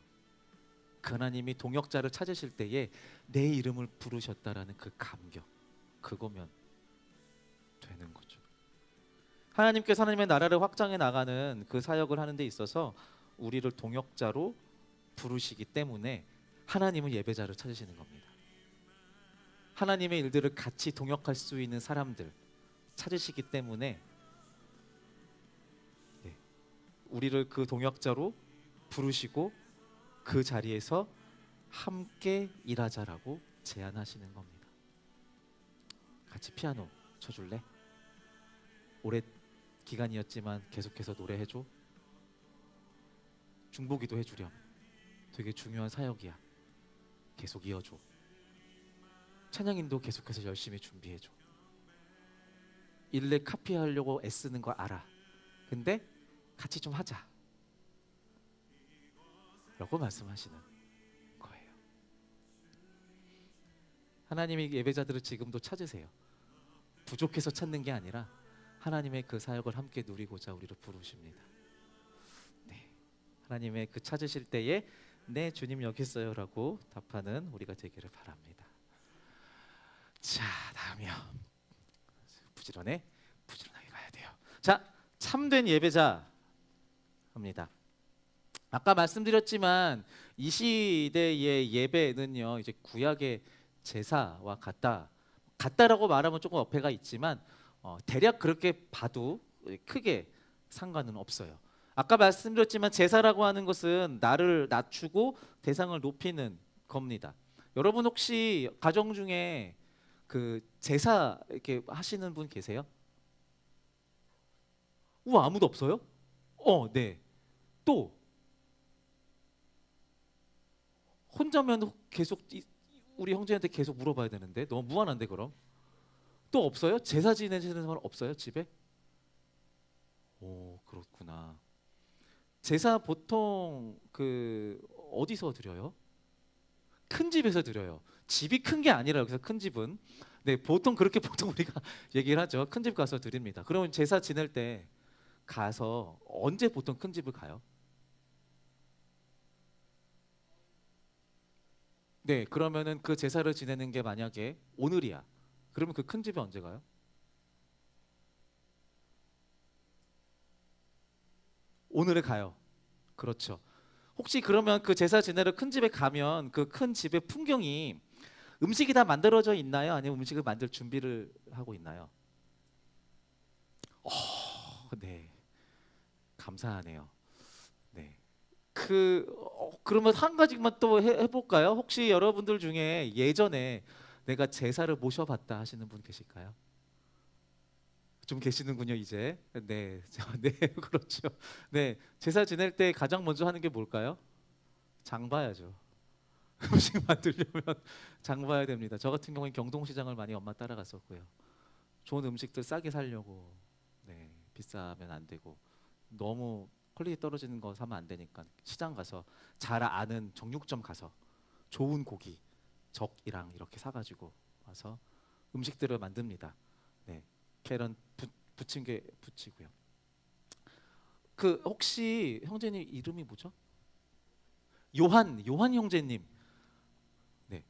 S1: 그 하나님이 동역자를 찾으실 때에 내 이름을 부르셨다라는 그 감격, 그거면 되는 거죠. 하나님께서 하나님의 나라를 확장해 나가는 그 사역을 하는 데 있어서 우리를 동역자로 부르시기 때문에 하나님은 예배자를 찾으시는 겁니다. 하나님의 일들을 같이 동역할 수 있는 사람들 찾으시기 때문에, 네, 우리를 그 동역자로 부르시고 그 자리에서 함께 일하자라고 제안하시는 겁니다. 같이 피아노 쳐줄래? 오래 기간이었지만 계속해서 노래해줘. 중보기도 해주렴. 되게 중요한 사역이야. 계속 이어줘. 찬양인도 계속해서 열심히 준비해줘. 일렉 카피하려고 애쓰는 거 알아. 근데 같이 좀 하자 라고 말씀하시는 거예요. 하나님이 예배자들을 지금도 찾으세요. 부족해서 찾는 게 아니라 하나님의 그 사역을 함께 누리고자 우리를 부르십니다. 네. 하나님의 그 찾으실 때에 네 주님 여기 있어요 라고 답하는 우리가 되기를 바랍니다. 자, 다음이요. 부지런하게 가야 돼요. 자, 참된 예배자 합니다. 아까 말씀드렸지만 이 시대의 예배는요, 이제 구약의 제사와 같다라고 말하면 조금 어폐가 있지만 대략 그렇게 봐도 크게 상관은 없어요. 아까 말씀드렸지만 제사라고 하는 것은 나를 낮추고 대상을 높이는 겁니다. 여러분 혹시 가정 중에 그 제사 이렇게 하시는 분 계세요? 우와, 아무도 없어요? 네. 또 혼자면 계속 우리 형제한테 계속 물어봐야 되는데 너무 무한한데 그럼? 또 없어요? 제사 지내시는 사람 없어요? 집에? 오, 그렇구나. 제사 보통 그 어디서 드려요? 큰 집에서 드려요. 집이 큰 게 아니라 여기서 큰 집은, 네, 보통 그렇게 보통 우리가 얘기를 하죠. 큰 집 가서 드립니다. 그러면 제사 지낼 때 가서 언제 보통 큰 집을 가요? 네, 그러면은 그 제사를 지내는 게 만약에 오늘이야. 그러면 그 큰 집에 언제 가요? 오늘에 가요. 그렇죠. 혹시 그러면 그 제사 지내러 큰 집에 가면 그 큰 집의 풍경이 음식이 다 만들어져 있나요? 아니면 음식을 만들 준비를 하고 있나요? 네. 감사하네요. 네. 그러면 한 가지만 또 해볼까요? 혹시 여러분들 중에 예전에 내가 제사를 모셔봤다 하시는 분 계실까요? 좀 계시는군요 이제. 네, 네, 그렇죠. 네, 제사 지낼 때 가장 먼저 하는 게 뭘까요? 장 봐야죠. 음식 만들려면 장 봐야 됩니다. 저 같은 경우는 경동시장을 많이 엄마 따라갔었고요. 좋은 음식들 싸게 사려고. 네, 비싸면 안 되고 너무 퀄리티 떨어지는 거 사면 안 되니까 시장 가서 잘 아는 정육점 가서 좋은 고기 적이랑 이렇게 사가지고 와서 음식들을 만듭니다. 네, 계란 부친 게 부치고요. 그 혹시 형제님 이름이 뭐죠? 요한 형제님. 네,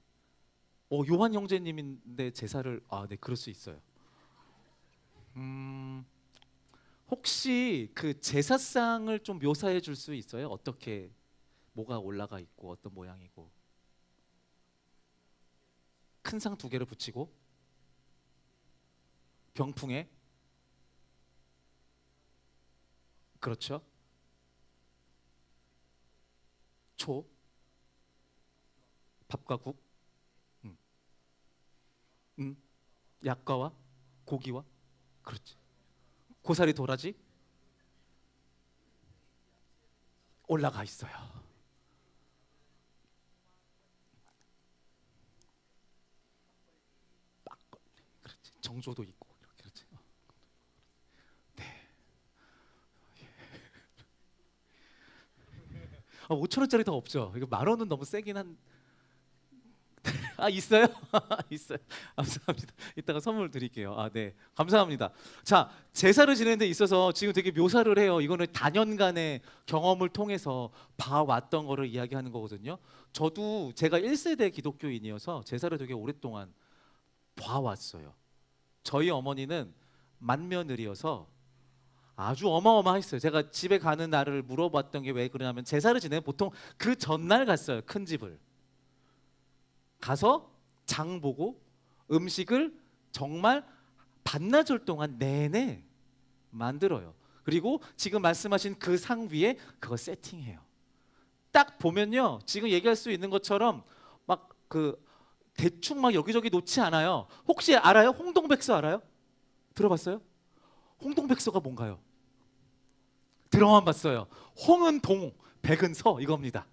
S1: 요한 형제님인데 제사를 네, 그럴 수 있어요. 혹시 그 제사상을 좀 묘사해 줄 수 있어요? 어떻게 뭐가 올라가 있고 어떤 모양이고. 큰 상 두 개를 붙이고 병풍에, 그렇죠? 초, 밥과 국, 음, 약과와 고기와 그렇지. 고사리 도라지 올라가 있어요. 막걸리 그렇지. 정조도 있고 이렇게 그렇지. 네. 5천 원짜리 더 없죠. 이거 10,000원은 너무 세긴 한. 아 있어요? 있어요. 감사합니다. 이따가 선물 드릴게요. 아 네, 감사합니다. 자, 제사를 지내는 데 있어서 지금 되게 묘사를 해요. 이거는 다년간의 경험을 통해서 봐왔던 거를 이야기하는 거거든요. 저도 제가 1세대 기독교인이어서 제사를 되게 오랫동안 봐왔어요. 저희 어머니는 맏며느리여서 아주 어마어마했어요. 제가 집에 가는 날을 물어봤던 게 왜 그러냐면 제사를 지내면 보통 그 전날 갔어요. 큰 집을 가서 장 보고 음식을 정말 반나절 동안 내내 만들어요. 그리고 지금 말씀하신 그 상 위에 그거 세팅해요. 딱 보면요, 지금 얘기할 수 있는 것처럼 막 그 대충 막 여기저기 놓지 않아요. 혹시 알아요? 홍동백서 알아요? 들어봤어요? 홍동백서가 뭔가요? 들어만 봤어요. 홍은 동, 백은 서 이겁니다.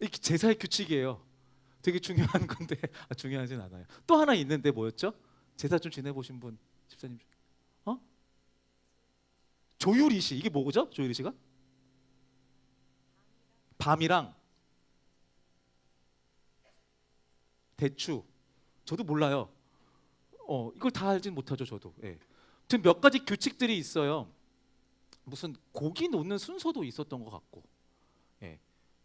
S1: 이게 제사의 규칙이에요. 되게 중요한 건데 중요하진 않아요. 또 하나 있는데 뭐였죠? 제사 좀 지내보신 분 집사님 중에 조유리 씨 이게 뭐죠? 조유리 씨가 밤이랑 대추 저도 몰라요. 이걸 다 알진 못하죠 저도. 예. 지금 몇 가지 규칙들이 있어요. 무슨 고기 놓는 순서도 있었던 것 같고. 예.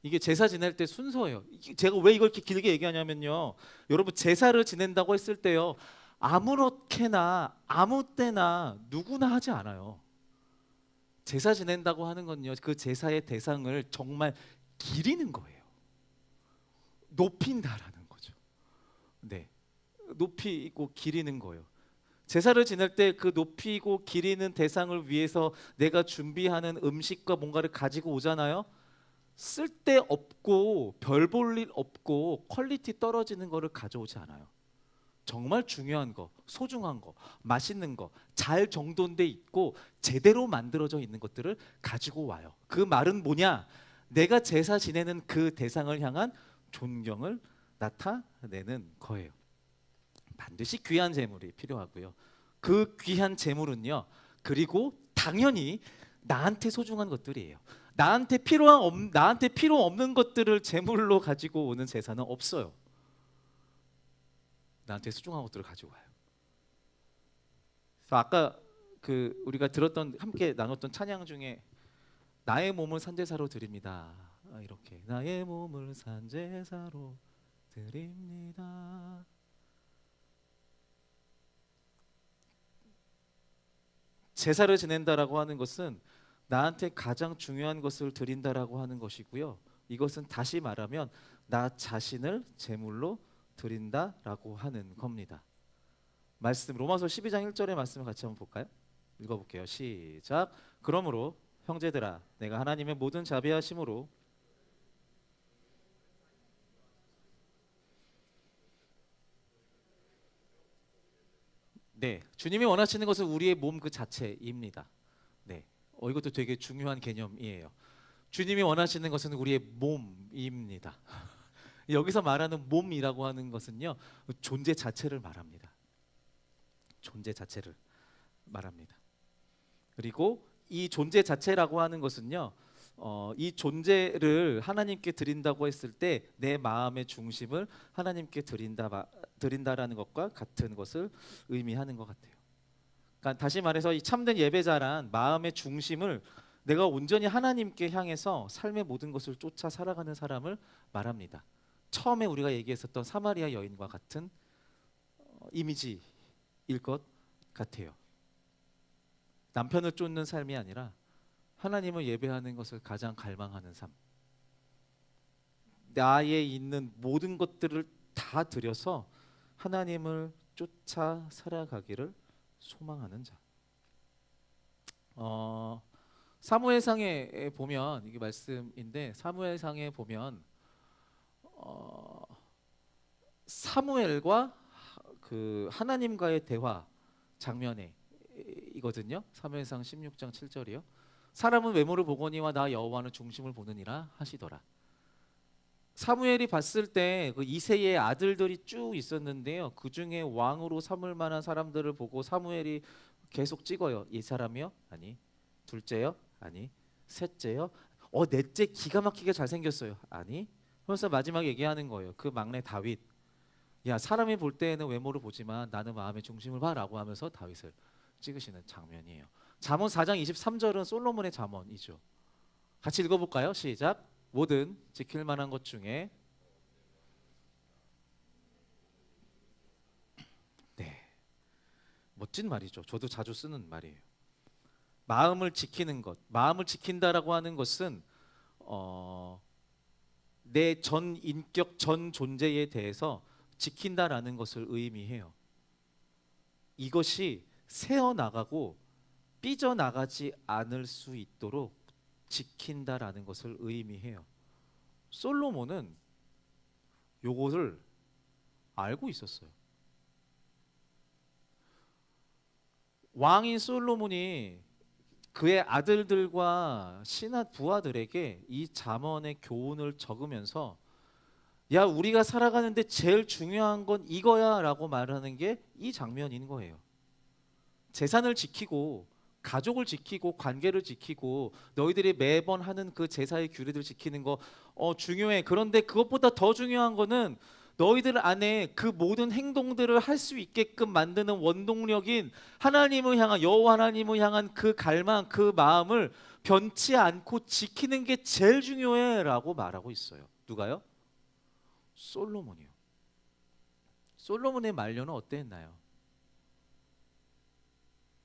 S1: 이게 제사 지낼 때 순서예요. 제가 왜 이걸 이렇게 길게 얘기하냐면요. 여러분 제사를 지낸다고 했을 때요. 아무렇게나 아무 때나 누구나 하지 않아요. 제사 지낸다고 하는 건요. 그 제사의 대상을 정말 기리는 거예요. 높인다라는 거죠. 네. 높이고 기리는 거예요. 제사를 지낼 때 그 높이고 기리는 대상을 위해서 내가 준비하는 음식과 뭔가를 가지고 오잖아요. 쓸데없고 별 볼 일 없고 퀄리티 떨어지는 거를 가져오지 않아요. 정말 중요한 거, 소중한 거, 맛있는 거, 잘 정돈돼 있고 제대로 만들어져 있는 것들을 가지고 와요. 그 말은 뭐냐? 내가 제사 지내는 그 대상을 향한 존경을 나타내는 거예요. 반드시 귀한 제물이 필요하고요. 그 귀한 제물은요. 그리고 당연히 나한테 소중한 것들이에요. 나한테 필요 없는 것들을 제물로 가지고 오는 제사는 없어요. 나한테 소중한 것들을 가지고 와요. 그래서 아까 우리가 들었던 함께 나눴던 찬양 중에 나의 몸을 산제사로 드립니다. 이렇게 나의 몸을 산제사로 드립니다. 제사를 지낸다라고 하는 것은 나한테 가장 중요한 것을 드린다라고 하는 것이고요. 이것은 다시 말하면 나 자신을 제물로 드린다라고 하는 겁니다. 말씀 로마서 12장 1절의 말씀을 같이 한번 볼까요? 읽어볼게요. 시작. 그러므로 형제들아 내가 하나님의 모든 자비하심으로 네, 주님이 원하시는 것은 우리의 몸 그 자체입니다. 네, 이것도 되게 중요한 개념이에요. 주님이 원하시는 것은 우리의 몸입니다. 여기서 말하는 몸이라고 하는 것은요, 존재 자체를 말합니다. 존재 자체를 말합니다. 그리고 이 존재 자체라고 하는 것은요, 이 존재를 하나님께 드린다고 했을 때 내 마음의 중심을 하나님께 드린다라는 것과 같은 것을 의미하는 것 같아요. 그러니까 다시 말해서 이 참된 예배자란 마음의 중심을 내가 온전히 하나님께 향해서 삶의 모든 것을 쫓아 살아가는 사람을 말합니다. 처음에 우리가 얘기했었던 사마리아 여인과 같은 이미지일 것 같아요. 남편을 쫓는 삶이 아니라 하나님을 예배하는 것을 가장 갈망하는 삶. 나에 있는 모든 것들을 다 들여서 하나님을 쫓아 살아가기를 소망하는 자. 사무엘상에 보면 이게 말씀인데 사무엘상에 보면 사무엘과 그 하나님과의 대화 장면에 이거든요. 사무엘상 16장 7절이요. 사람은 외모를 보거니와 나 여호와는 중심을 보느니라 하시더라. 사무엘이 봤을 때 그 이새의 아들들이 쭉 있었는데요. 그 중에 왕으로 삼을 만한 사람들을 보고 사무엘이 계속 찍어요. 이 사람이요? 아니. 둘째요? 아니. 셋째요? 넷째 기가 막히게 잘생겼어요. 아니. 그래서 마지막에 얘기하는 거예요. 그 막내 다윗. 야, 사람이 볼 때에는 외모를 보지만 나는 마음의 중심을 봐라고 하면서 다윗을 찍으시는 장면이에요. 잠언 4장 23절은 솔로몬의 잠언이죠. 같이 읽어볼까요? 시작. 모든 지킬 만한 것 중에 네, 멋진 말이죠. 저도 자주 쓰는 말이에요. 마음을 지키는 것, 마음을 지킨다라고 하는 것은 내 전 인격, 전 존재에 대해서 지킨다라는 것을 의미해요. 이것이 새어나가고 삐져나가지 않을 수 있도록 지킨다라는 것을 의미해요. 솔로몬은 요것을 알고 있었어요. 왕인 솔로몬이 그의 아들들과 신하 부하들에게 이 잠언의 교훈을 적으면서 야, 우리가 살아가는데 제일 중요한 건 이거야 라고 말하는 게 이 장면인 거예요. 재산을 지키고 가족을 지키고 관계를 지키고 너희들이 매번 하는 그 제사의 규례들 지키는 거 중요해. 그런데 그것보다 더 중요한 거는 너희들 안에 그 모든 행동들을 할 수 있게끔 만드는 원동력인 하나님을 향한 여호와 하나님을 향한 그 갈망, 그 마음을 변치 않고 지키는 게 제일 중요해라고 말하고 있어요. 누가요? 솔로몬이요. 솔로몬의 말년은 어땠나요?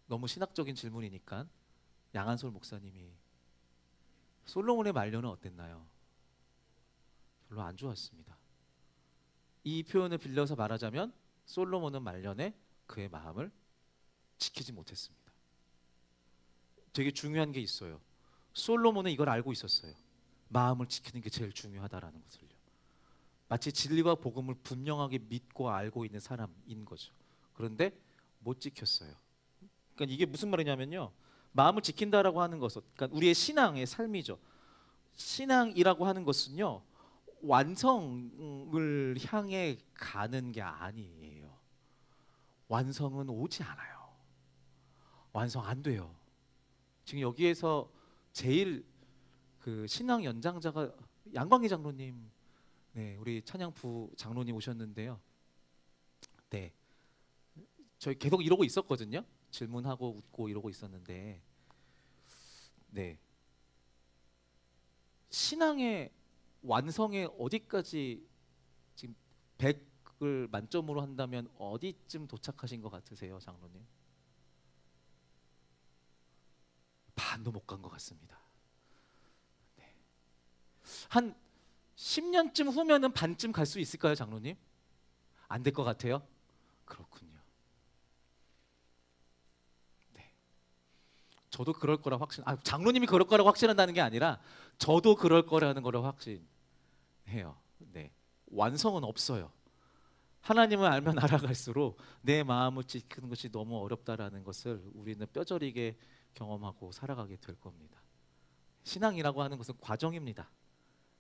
S1: 너무 신학적인 질문이니까 양한솔 목사님이 솔로몬의 말년은 어땠나요? 별로 안 좋았습니다. 이 표현을 빌려서 말하자면 솔로몬은 말년에 그의 마음을 지키지 못했습니다. 되게 중요한 게 있어요. 솔로몬은 이걸 알고 있었어요. 마음을 지키는 게 제일 중요하다라는 것을요. 마치 진리와 복음을 분명하게 믿고 알고 있는 사람인 거죠. 그런데 못 지켰어요. 그러니까 이게 무슨 말이냐면요. 마음을 지킨다라고 하는 것은 그러니까 우리의 신앙의 삶이죠. 신앙이라고 하는 것은요. 완성을 향해 가는 게 아니에요. 완성은 오지 않아요. 완성 안 돼요. 지금 여기에서 제일 그 신앙 연장자가 양광희 장로님, 네, 우리 찬양부 장로님 오셨는데요. 네, 저희 계속 이러고 있었거든요. 질문하고 웃고 이러고 있었는데, 네, 신앙의 완성에 어디까지 지금 100을 만점으로 한다면 어디쯤 도착하신 것 같으세요, 장로님? 반도 못 간 것 같습니다. 네. 한 10년쯤 후면은 반쯤 갈 수 있을까요, 장로님? 안 될 것 같아요? 그렇군요. 네. 저도 그럴 거라 장로님이 그럴 거라고 확신한다는 게 아니라 저도 그럴 거라는 거를 확신해요. 네. 완성은 없어요. 하나님을 알면 알아갈수록 내 마음을 지키는 것이 너무 어렵다라는 것을 우리는 뼈저리게 경험하고 살아가게 될 겁니다. 신앙이라고 하는 것은 과정입니다.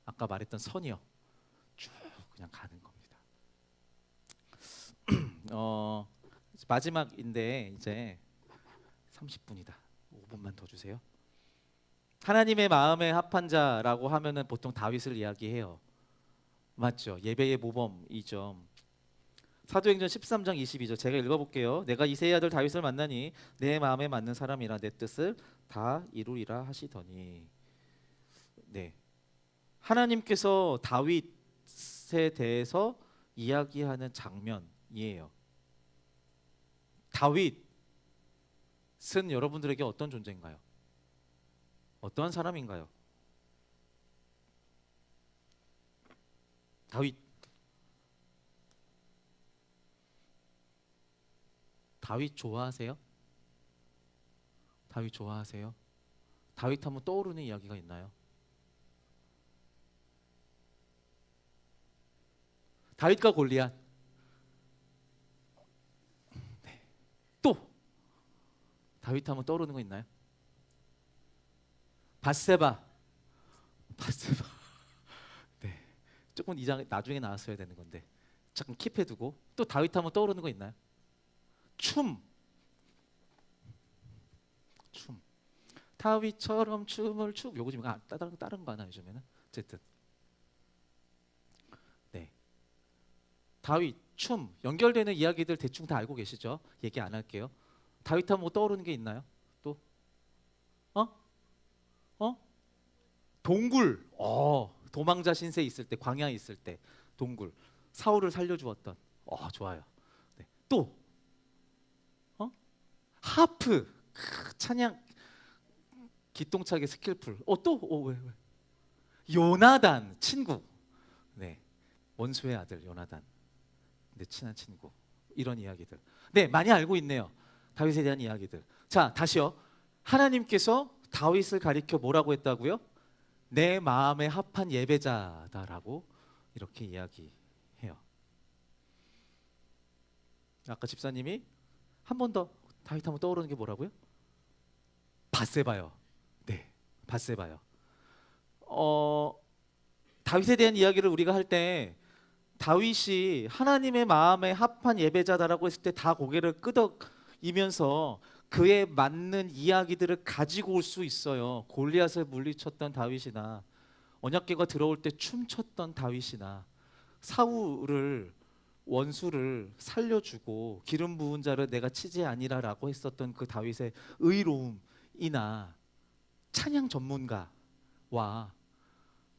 S1: 아까 말했던 선이요. 쭉 그냥 가는 겁니다. 마지막인데 이제 30분이다. 5분만 더 주세요. 하나님의 마음에 합한 자라고 하면은 보통 다윗을 이야기해요. 맞죠? 예배의 모범이죠. 사도행전 13장 22절 제가 읽어볼게요. 내가 이새의 아들 다윗을 만나니 내 마음에 맞는 사람이라 내 뜻을 다 이루리라 하시더니 네, 하나님께서 다윗에 대해서 이야기하는 장면이에요. 다윗은 여러분들에게 어떤 존재인가요? 어떠한 사람인가요? 다윗 좋아하세요? 다윗 좋아하세요? 다윗 하면 떠오르는 이야기가 있나요? 다윗과 골리앗. 다윗 하면 떠오르는 거 있나요? 밧세바. 밧세바. 네. 조금 이장 나중에 나왔어야 되는 건데 잠깐 킵해두고 또 다윗 하면 떠오르는 거 있나요? 춤. 춤. 다윗처럼 춤을 추고 요거 지금 다른 거 하나 요즘에는 어쨌든 네 다윗 춤 연결되는 이야기들 대충 다 알고 계시죠? 얘기 안 할게요. 다윗 하면 뭐 떠오르는 게 있나요? 또 어? 어? 동굴. 도망자 신세 있을 때 광야에 있을 때 동굴 사울을 살려주었던 좋아요. 네. 또 하프 찬양 기똥차게 스킬풀. 왜? 요나단 친구. 네. 원수의 아들 요나단. 내 친한 친구. 이런 이야기들. 네, 많이 알고 있네요. 다윗에 대한 이야기들. 자, 다시요. 하나님께서 다윗을 가리켜 뭐라고 했다고요? 내 마음에 합한 예배자다라고 이렇게 이야기해요. 아까 집사님이 한 번 더 다윗 하면 떠오르는 게 뭐라고요? 밧세바요. 네, 밧세바요. 다윗에 대한 이야기를 우리가 할 때 다윗이 하나님의 마음에 합한 예배자다라고 했을 때 다 고개를 끄덕이면서 그에 맞는 이야기들을 가지고 올 수 있어요. 골리앗을 물리쳤던 다윗이나 언약궤가 들어올 때 춤췄던 다윗이나 사울을 원수를 살려주고 기름 부은 자를 내가 치지 아니라라고 했었던 그 다윗의 의로움이나 찬양 전문가와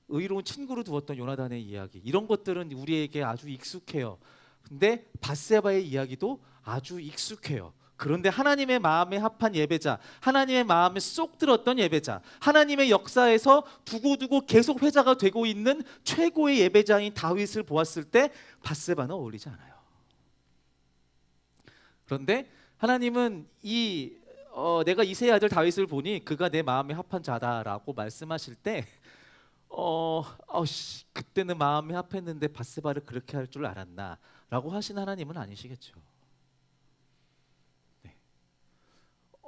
S1: 의로운 친구로 두었던 요나단의 이야기 이런 것들은 우리에게 아주 익숙해요. 근데 밧세바의 이야기도 아주 익숙해요. 그런데 하나님의 마음에 합한 예배자, 하나님의 마음에 쏙 들었던 예배자, 하나님의 역사에서 두고두고 계속 회자가 되고 있는 최고의 예배자인 다윗을 보았을 때 밧세바는 어울리지 않아요. 그런데 하나님은 내가 이새의 아들 다윗을 보니 그가 내 마음에 합한 자다라고 말씀하실 때 그때는 마음에 합했는데 밧세바를 그렇게 할 줄 알았나라고 하신 하나님은 아니시겠죠.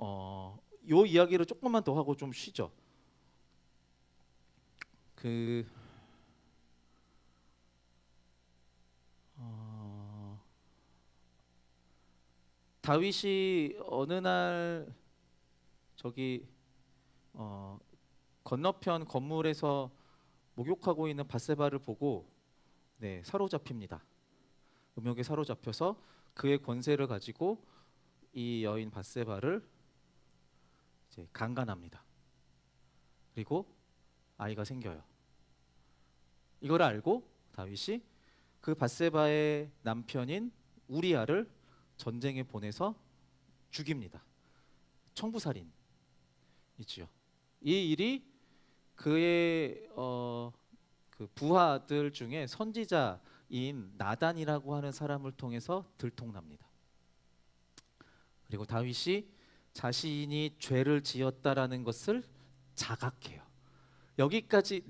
S1: 요 이야기를 조금만 더 하고 좀 쉬죠. 다윗이 어느 날 저기 건너편 건물에서 목욕하고 있는 밧세바를 보고 사로잡힙니다. 음욕에 사로잡혀서 그의 권세를 가지고 이 여인 밧세바를 이제 강간합니다. 그리고 아이가 생겨요. 이걸 알고 다윗이 그 밧세바의 남편인 우리아를 전쟁에 보내서 죽입니다. 청부살인이지요. 이 일이 그의 그 부하들 중에 선지자인 나단이라고 하는 사람을 통해서 들통납니다. 그리고 다윗이 자신이 죄를 지었다라는 것을 자각해요. 여기까지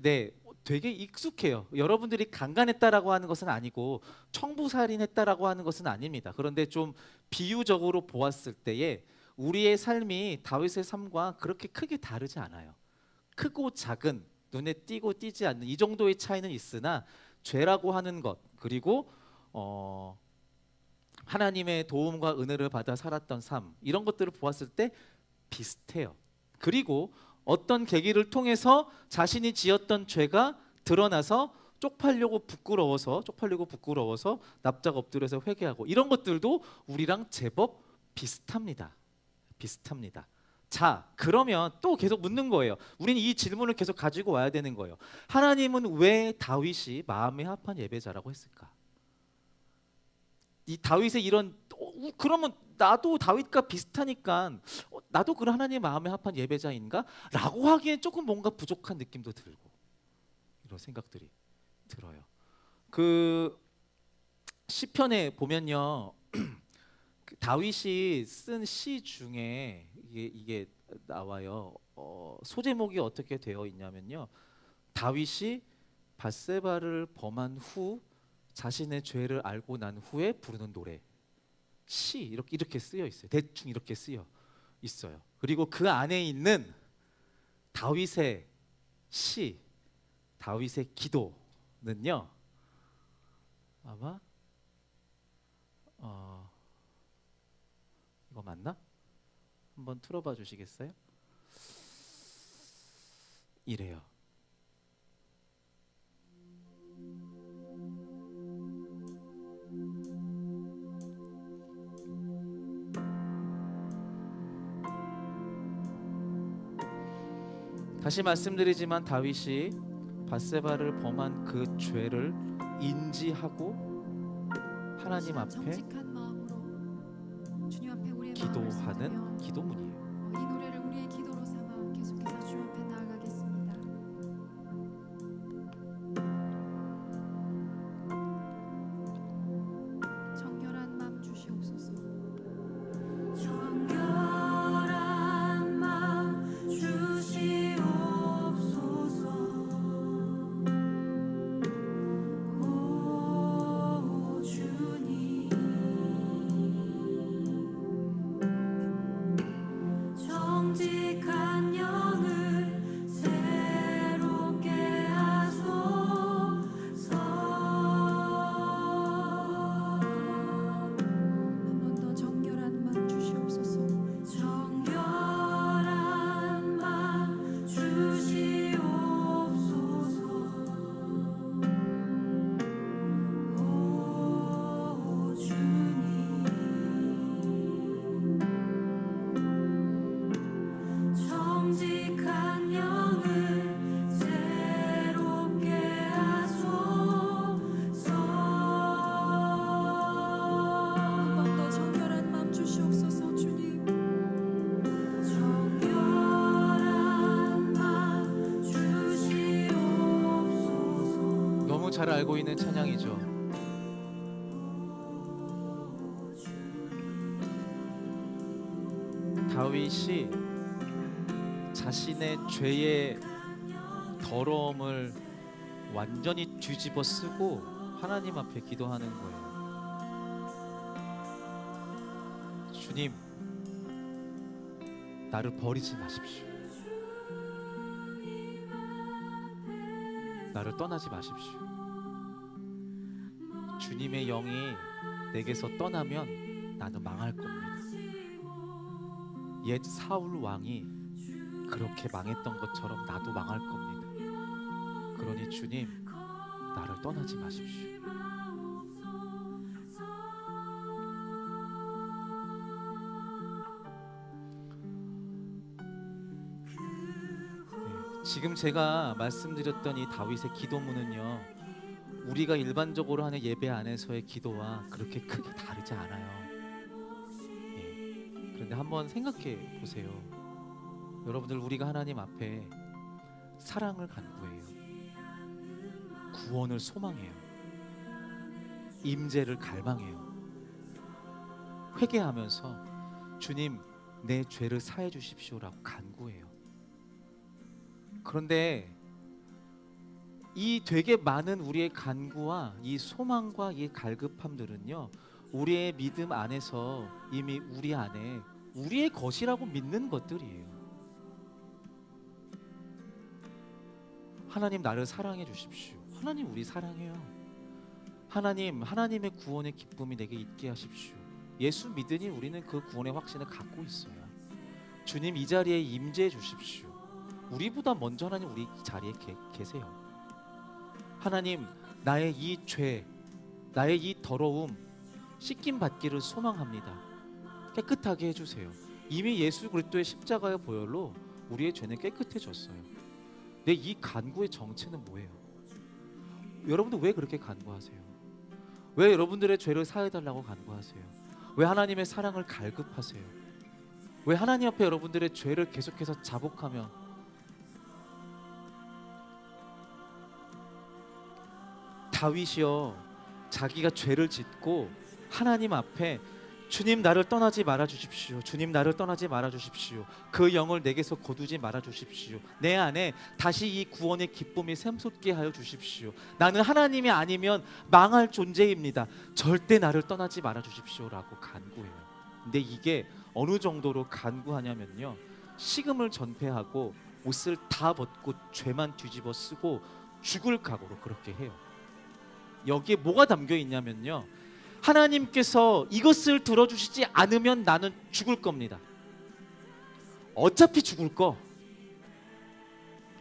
S1: 되게 익숙해요. 여러분들이 강간했다라고 하는 것은 아니고 청부살인했다라고 하는 것은 아닙니다. 그런데 좀 비유적으로 보았을 때에 우리의 삶이 다윗의 삶과 그렇게 크게 다르지 않아요. 크고 작은, 눈에 띄고 띄지 않는 이 정도의 차이는 있으나 죄라고 하는 것 그리고 하나님의 도움과 은혜를 받아 살았던 삶 이런 것들을 보았을 때 비슷해요. 그리고 어떤 계기를 통해서 자신이 지었던 죄가 드러나서 쪽팔리고 부끄러워서 납작 엎드려서 회개하고 이런 것들도 우리랑 제법 비슷합니다. 자, 그러면 또 계속 묻는 거예요. 우리는 이 질문을 계속 가지고 와야 되는 거예요. 하나님은 왜 다윗이 마음에 합한 예배자라고 했을까? 이 다윗의 이런 그러면 나도 다윗과 비슷하니까 나도 그런 하나님의 마음에 합한 예배자인가? 라고 하기엔 조금 뭔가 부족한 느낌도 들고 이런 생각들이 들어요. 그 시편에 보면요. 다윗이 쓴 시 중에 이게 나와요. 소제목이 어떻게 되어 있냐면요. 다윗이 밧세바를 범한 후 자신의 죄를 알고 난 후에 부르는 노래 시 이렇게 쓰여 있어요. 대충 이렇게 쓰여 있어요. 그리고 그 안에 있는 다윗의 시, 다윗의 기도는요. 아마 이거 맞나? 한번 틀어봐 주시겠어요? 이래요. 다시 말씀드리지만 다윗이 밧세바를 범한 그 죄를 인지하고 하나님 앞에
S3: 정직한 마음으로 주님 앞에 우리의 마음을
S1: 기도하는
S3: 쏟으며
S1: 기도문이에요.
S3: 이 노래를 우리의 기도로 삼아 계속해서 주 앞에 나아가겠습니다. 정결한 마음 주시옵소서.
S4: 정결한 마음 주시옵소서. 오 주님, 정직한 영을 새롭게 하소서.
S3: 한 번 더 정결한 마음 주시옵소서.
S4: 정결한 마음 주시옵소서. 오 주님, 정직한 영을 새롭게 하소서.
S3: 한 번 더 정결한 마음 주시옵소서. 주님,
S4: 정결한 마음 주시옵소서.
S1: 너무 잘 알고 있는 찬양이죠. 다윗이 자신의 죄의 더러움을 완전히 뒤집어 쓰고 하나님 앞에 기도하는 거예요. 주님, 나를 버리지 마십시오. 나를 떠나지 마십시오. 주님의 영이 내게서 떠나면 나는 망할 겁니다. 옛 사울 왕이 그렇게 망했던 것처럼 나도 망할 겁니다. 그러니 주님, 나를 떠나지 마십시오. 지금 제가 말씀드렸던 이 다윗의 기도문은요, 우리가 일반적으로 하는 예배 안에서의 기도와 그렇게 크게 다르지 않아요. 그런데 한번 생각해 보세요. 여러분들, 우리가 하나님 앞에 사랑을 간구해요. 구원을 소망해요. 임재를 갈망해요. 회개하면서 주님, 내 죄를 사해 주십시오라고 간구해요. 그런데 이 되게 많은 우리의 간구와 이 소망과 이 갈급함들은요, 우리의 믿음 안에서 이미 우리 안에 우리의 것이라고 믿는 것들이에요. 하나님, 나를 사랑해 주십시오. 하나님, 우리 사랑해요. 하나님, 하나님의 구원의 기쁨이 내게 있게 하십시오. 예수 믿으니 우리는 그 구원의 확신을 갖고 있어요. 주님, 이 자리에 임재해 주십시오. 우리보다 먼저 하나님 우리 자리에 계세요. 하나님, 나의 이 죄, 나의 이 더러움 씻김 받기를 소망합니다. 깨끗하게 해주세요. 이미 예수 그리스도의 십자가의 보혈로 우리의 죄는 깨끗해졌어요. 내 이 간구의 정체는 뭐예요? 여러분들 왜 그렇게 간구하세요? 왜 여러분들의 죄를 사해달라고 간구하세요? 왜 하나님의 사랑을 갈급하세요? 왜 하나님 앞에 여러분들의 죄를 계속해서 자복하며 다윗이요, 자기가 죄를 짓고 하나님 앞에 주님, 나를 떠나지 말아 주십시오. 주님, 나를 떠나지 말아 주십시오. 그 영을 내게서 거두지 말아 주십시오. 내 안에 다시 이 구원의 기쁨이 샘솟게 하여 주십시오. 나는 하나님이 아니면 망할 존재입니다. 절대 나를 떠나지 말아 주십시오라고 간구해요. 근데 이게 어느 정도로 간구하냐면요, 식음을 전폐하고 옷을 다 벗고 죄만 뒤집어 쓰고 죽을 각오로 그렇게 해요. 여기에 뭐가 담겨 있냐면요, 하나님께서 이것을 들어주시지 않으면 나는 죽을 겁니다. 어차피 죽을 거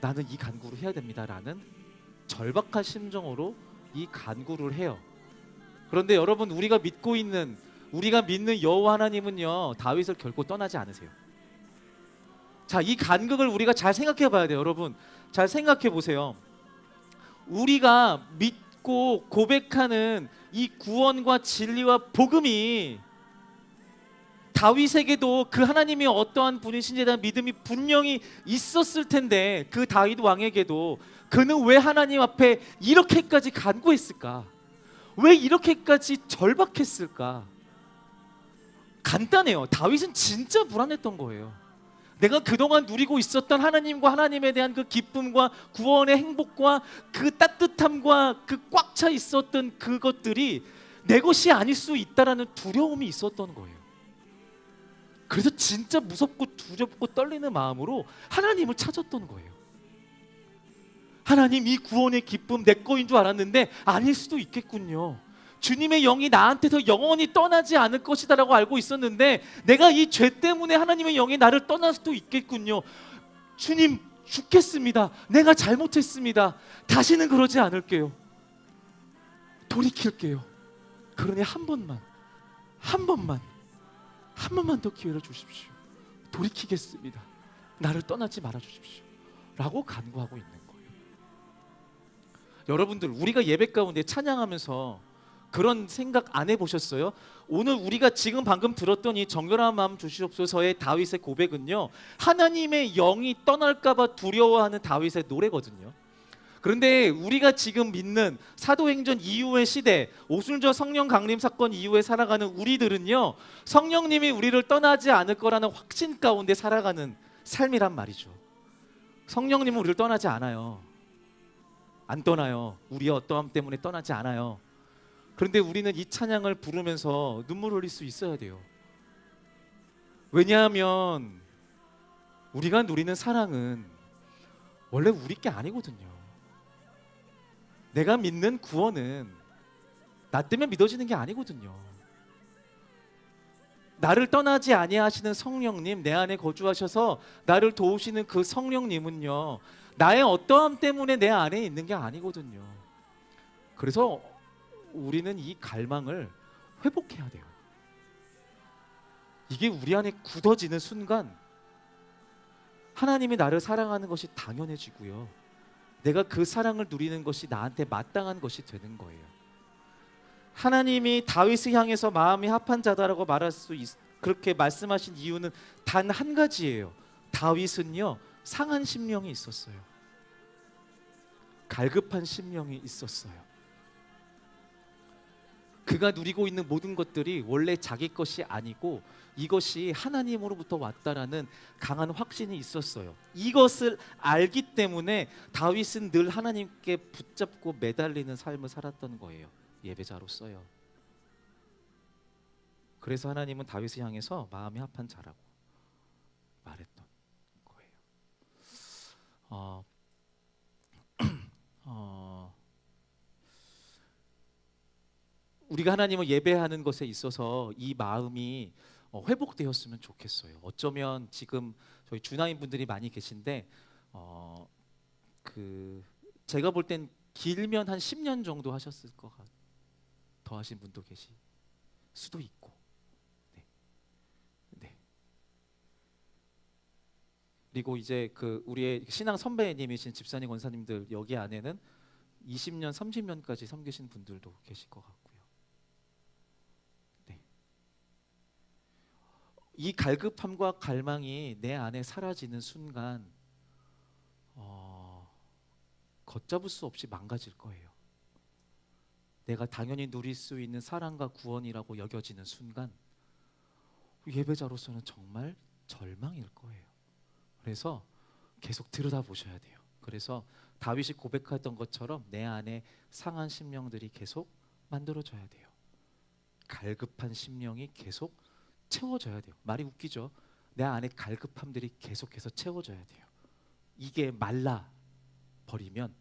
S1: 나는 이 간구를 해야 됩니다라는 절박한 심정으로 이 간구를 해요. 그런데 여러분, 우리가 믿는 여호와 하나님은요, 다윗을 결코 떠나지 않으세요. 자, 이 간극을 우리가 잘 생각해 봐야 돼요. 여러분, 잘 생각해 보세요. 우리가 믿고 고백하는 이 구원과 진리와 복음이 다윗에게도 그 하나님이 어떠한 분이신지에 대한 믿음이 분명히 있었을 텐데, 그 다윗 왕에게도 그는 왜 하나님 앞에 이렇게까지 간구했을까? 왜 이렇게까지 절박했을까? 간단해요. 다윗은 진짜 불안했던 거예요. 내가 그동안 누리고 있었던 하나님과 하나님에 대한 그 기쁨과 구원의 행복과 그 따뜻함과 그 꽉 차 있었던 그것들이 내 것이 아닐 수 있다라는 두려움이 있었던 거예요. 그래서 진짜 무섭고 두렵고 떨리는 마음으로 하나님을 찾았던 거예요. 하나님, 이 구원의 기쁨 내 거인 줄 알았는데 아닐 수도 있겠군요. 주님의 영이 나한테서 영원히 떠나지 않을 것이다라고 알고 있었는데 내가 이 죄 때문에 하나님의 영이 나를 떠날 수도 있겠군요. 주님, 죽겠습니다. 내가 잘못했습니다. 다시는 그러지 않을게요. 돌이킬게요. 그러니 한 번만 더 기회를 주십시오. 돌이키겠습니다. 나를 떠나지 말아 주십시오. 라고 간구하고 있는 거예요. 여러분들, 우리가 예배 가운데 찬양하면서 그런 생각 안 해보셨어요? 오늘 우리가 지금 방금 들었던 이 정결한 마음 주시옵소서의 다윗의 고백은요, 하나님의 영이 떠날까봐 두려워하는 다윗의 노래거든요. 그런데 우리가 지금 믿는 사도행전 이후의 시대, 오순절 성령 강림 사건 이후에 살아가는 우리들은요, 성령님이 우리를 떠나지 않을 거라는 확신 가운데 살아가는 삶이란 말이죠. 성령님은 우리를 떠나지 않아요. 안 떠나요. 우리의 어떠함 때문에 떠나지 않아요. 그런데 우리는 이 찬양을 부르면서 눈물 흘릴 수 있어야 돼요. 왜냐하면 우리가 누리는 사랑은 원래 우리 게 아니거든요. 내가 믿는 구원은 나 때문에 믿어지는 게 아니거든요. 나를 떠나지 아니하시는 성령님, 내 안에 거주하셔서 나를 도우시는 그 성령님은요, 나의 어떠함 때문에 내 안에 있는 게 아니거든요. 그래서 우리는 이 갈망을 회복해야 돼요. 이게 우리 안에 굳어지는 순간 하나님이 나를 사랑하는 것이 당연해지고요, 내가 그 사랑을 누리는 것이 나한테 마땅한 것이 되는 거예요. 하나님이 다윗을 향해서 마음이 합한 자다라고 그렇게 말씀하신 이유는 단 한 가지예요. 다윗은요, 상한 심령이 있었어요. 갈급한 심령이 있었어요. 그가 누리고 있는 모든 것들이 원래 자기 것이 아니고 이것이 하나님으로부터 왔다라는 강한 확신이 있었어요. 이것을 알기 때문에 다윗은 늘 하나님께 붙잡고 매달리는 삶을 살았던 거예요. 예배자로서요. 그래서 하나님은 다윗을 향해서 마음이 합한 자라고 말했던 거예요. 우리가 하나님을 예배하는 것에 있어서 이 마음이 회복되었으면 좋겠어요. 어쩌면 지금 저희 주나인 분들이 많이 계신데 제가 볼 땐 길면 한 10년 정도 하셨을 것 같아요. 더 하신 분도 계실 수도 있고. 네. 그리고 이제 우리의 신앙 선배님이신 집사님, 권사님들 여기 안에는 20년, 30년까지 섬기신 분들도 계실 것 같고요. 네. 이 갈급함과 갈망이 내 안에 사라지는 순간 걷잡을 수 없이 망가질 거예요. 내가 당연히 누릴 수 있는 사랑과 구원이라고 여겨지는 순간 예배자로서는 정말 절망일 거예요. 그래서 계속 들여다보셔야 돼요. 그래서 다윗이 고백했던 것처럼 내 안에 상한 심령들이 계속 만들어져야 돼요. 갈급한 심령이 계속 채워져야 돼요. 말이 웃기죠. 내 안에 갈급함들이 계속해서 채워져야 돼요. 이게 말라 버리면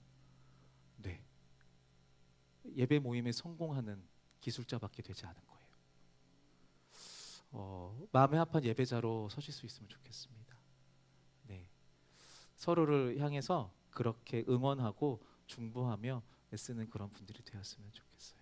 S1: 네, 예배 모임에 성공하는 기술자밖에 되지 않은 거예요. 마음에 합한 예배자로 서실 수 있으면 좋겠습니다. 네, 서로를 향해서 그렇게 응원하고 중보하며 애쓰는 그런 분들이 되었으면 좋겠어요.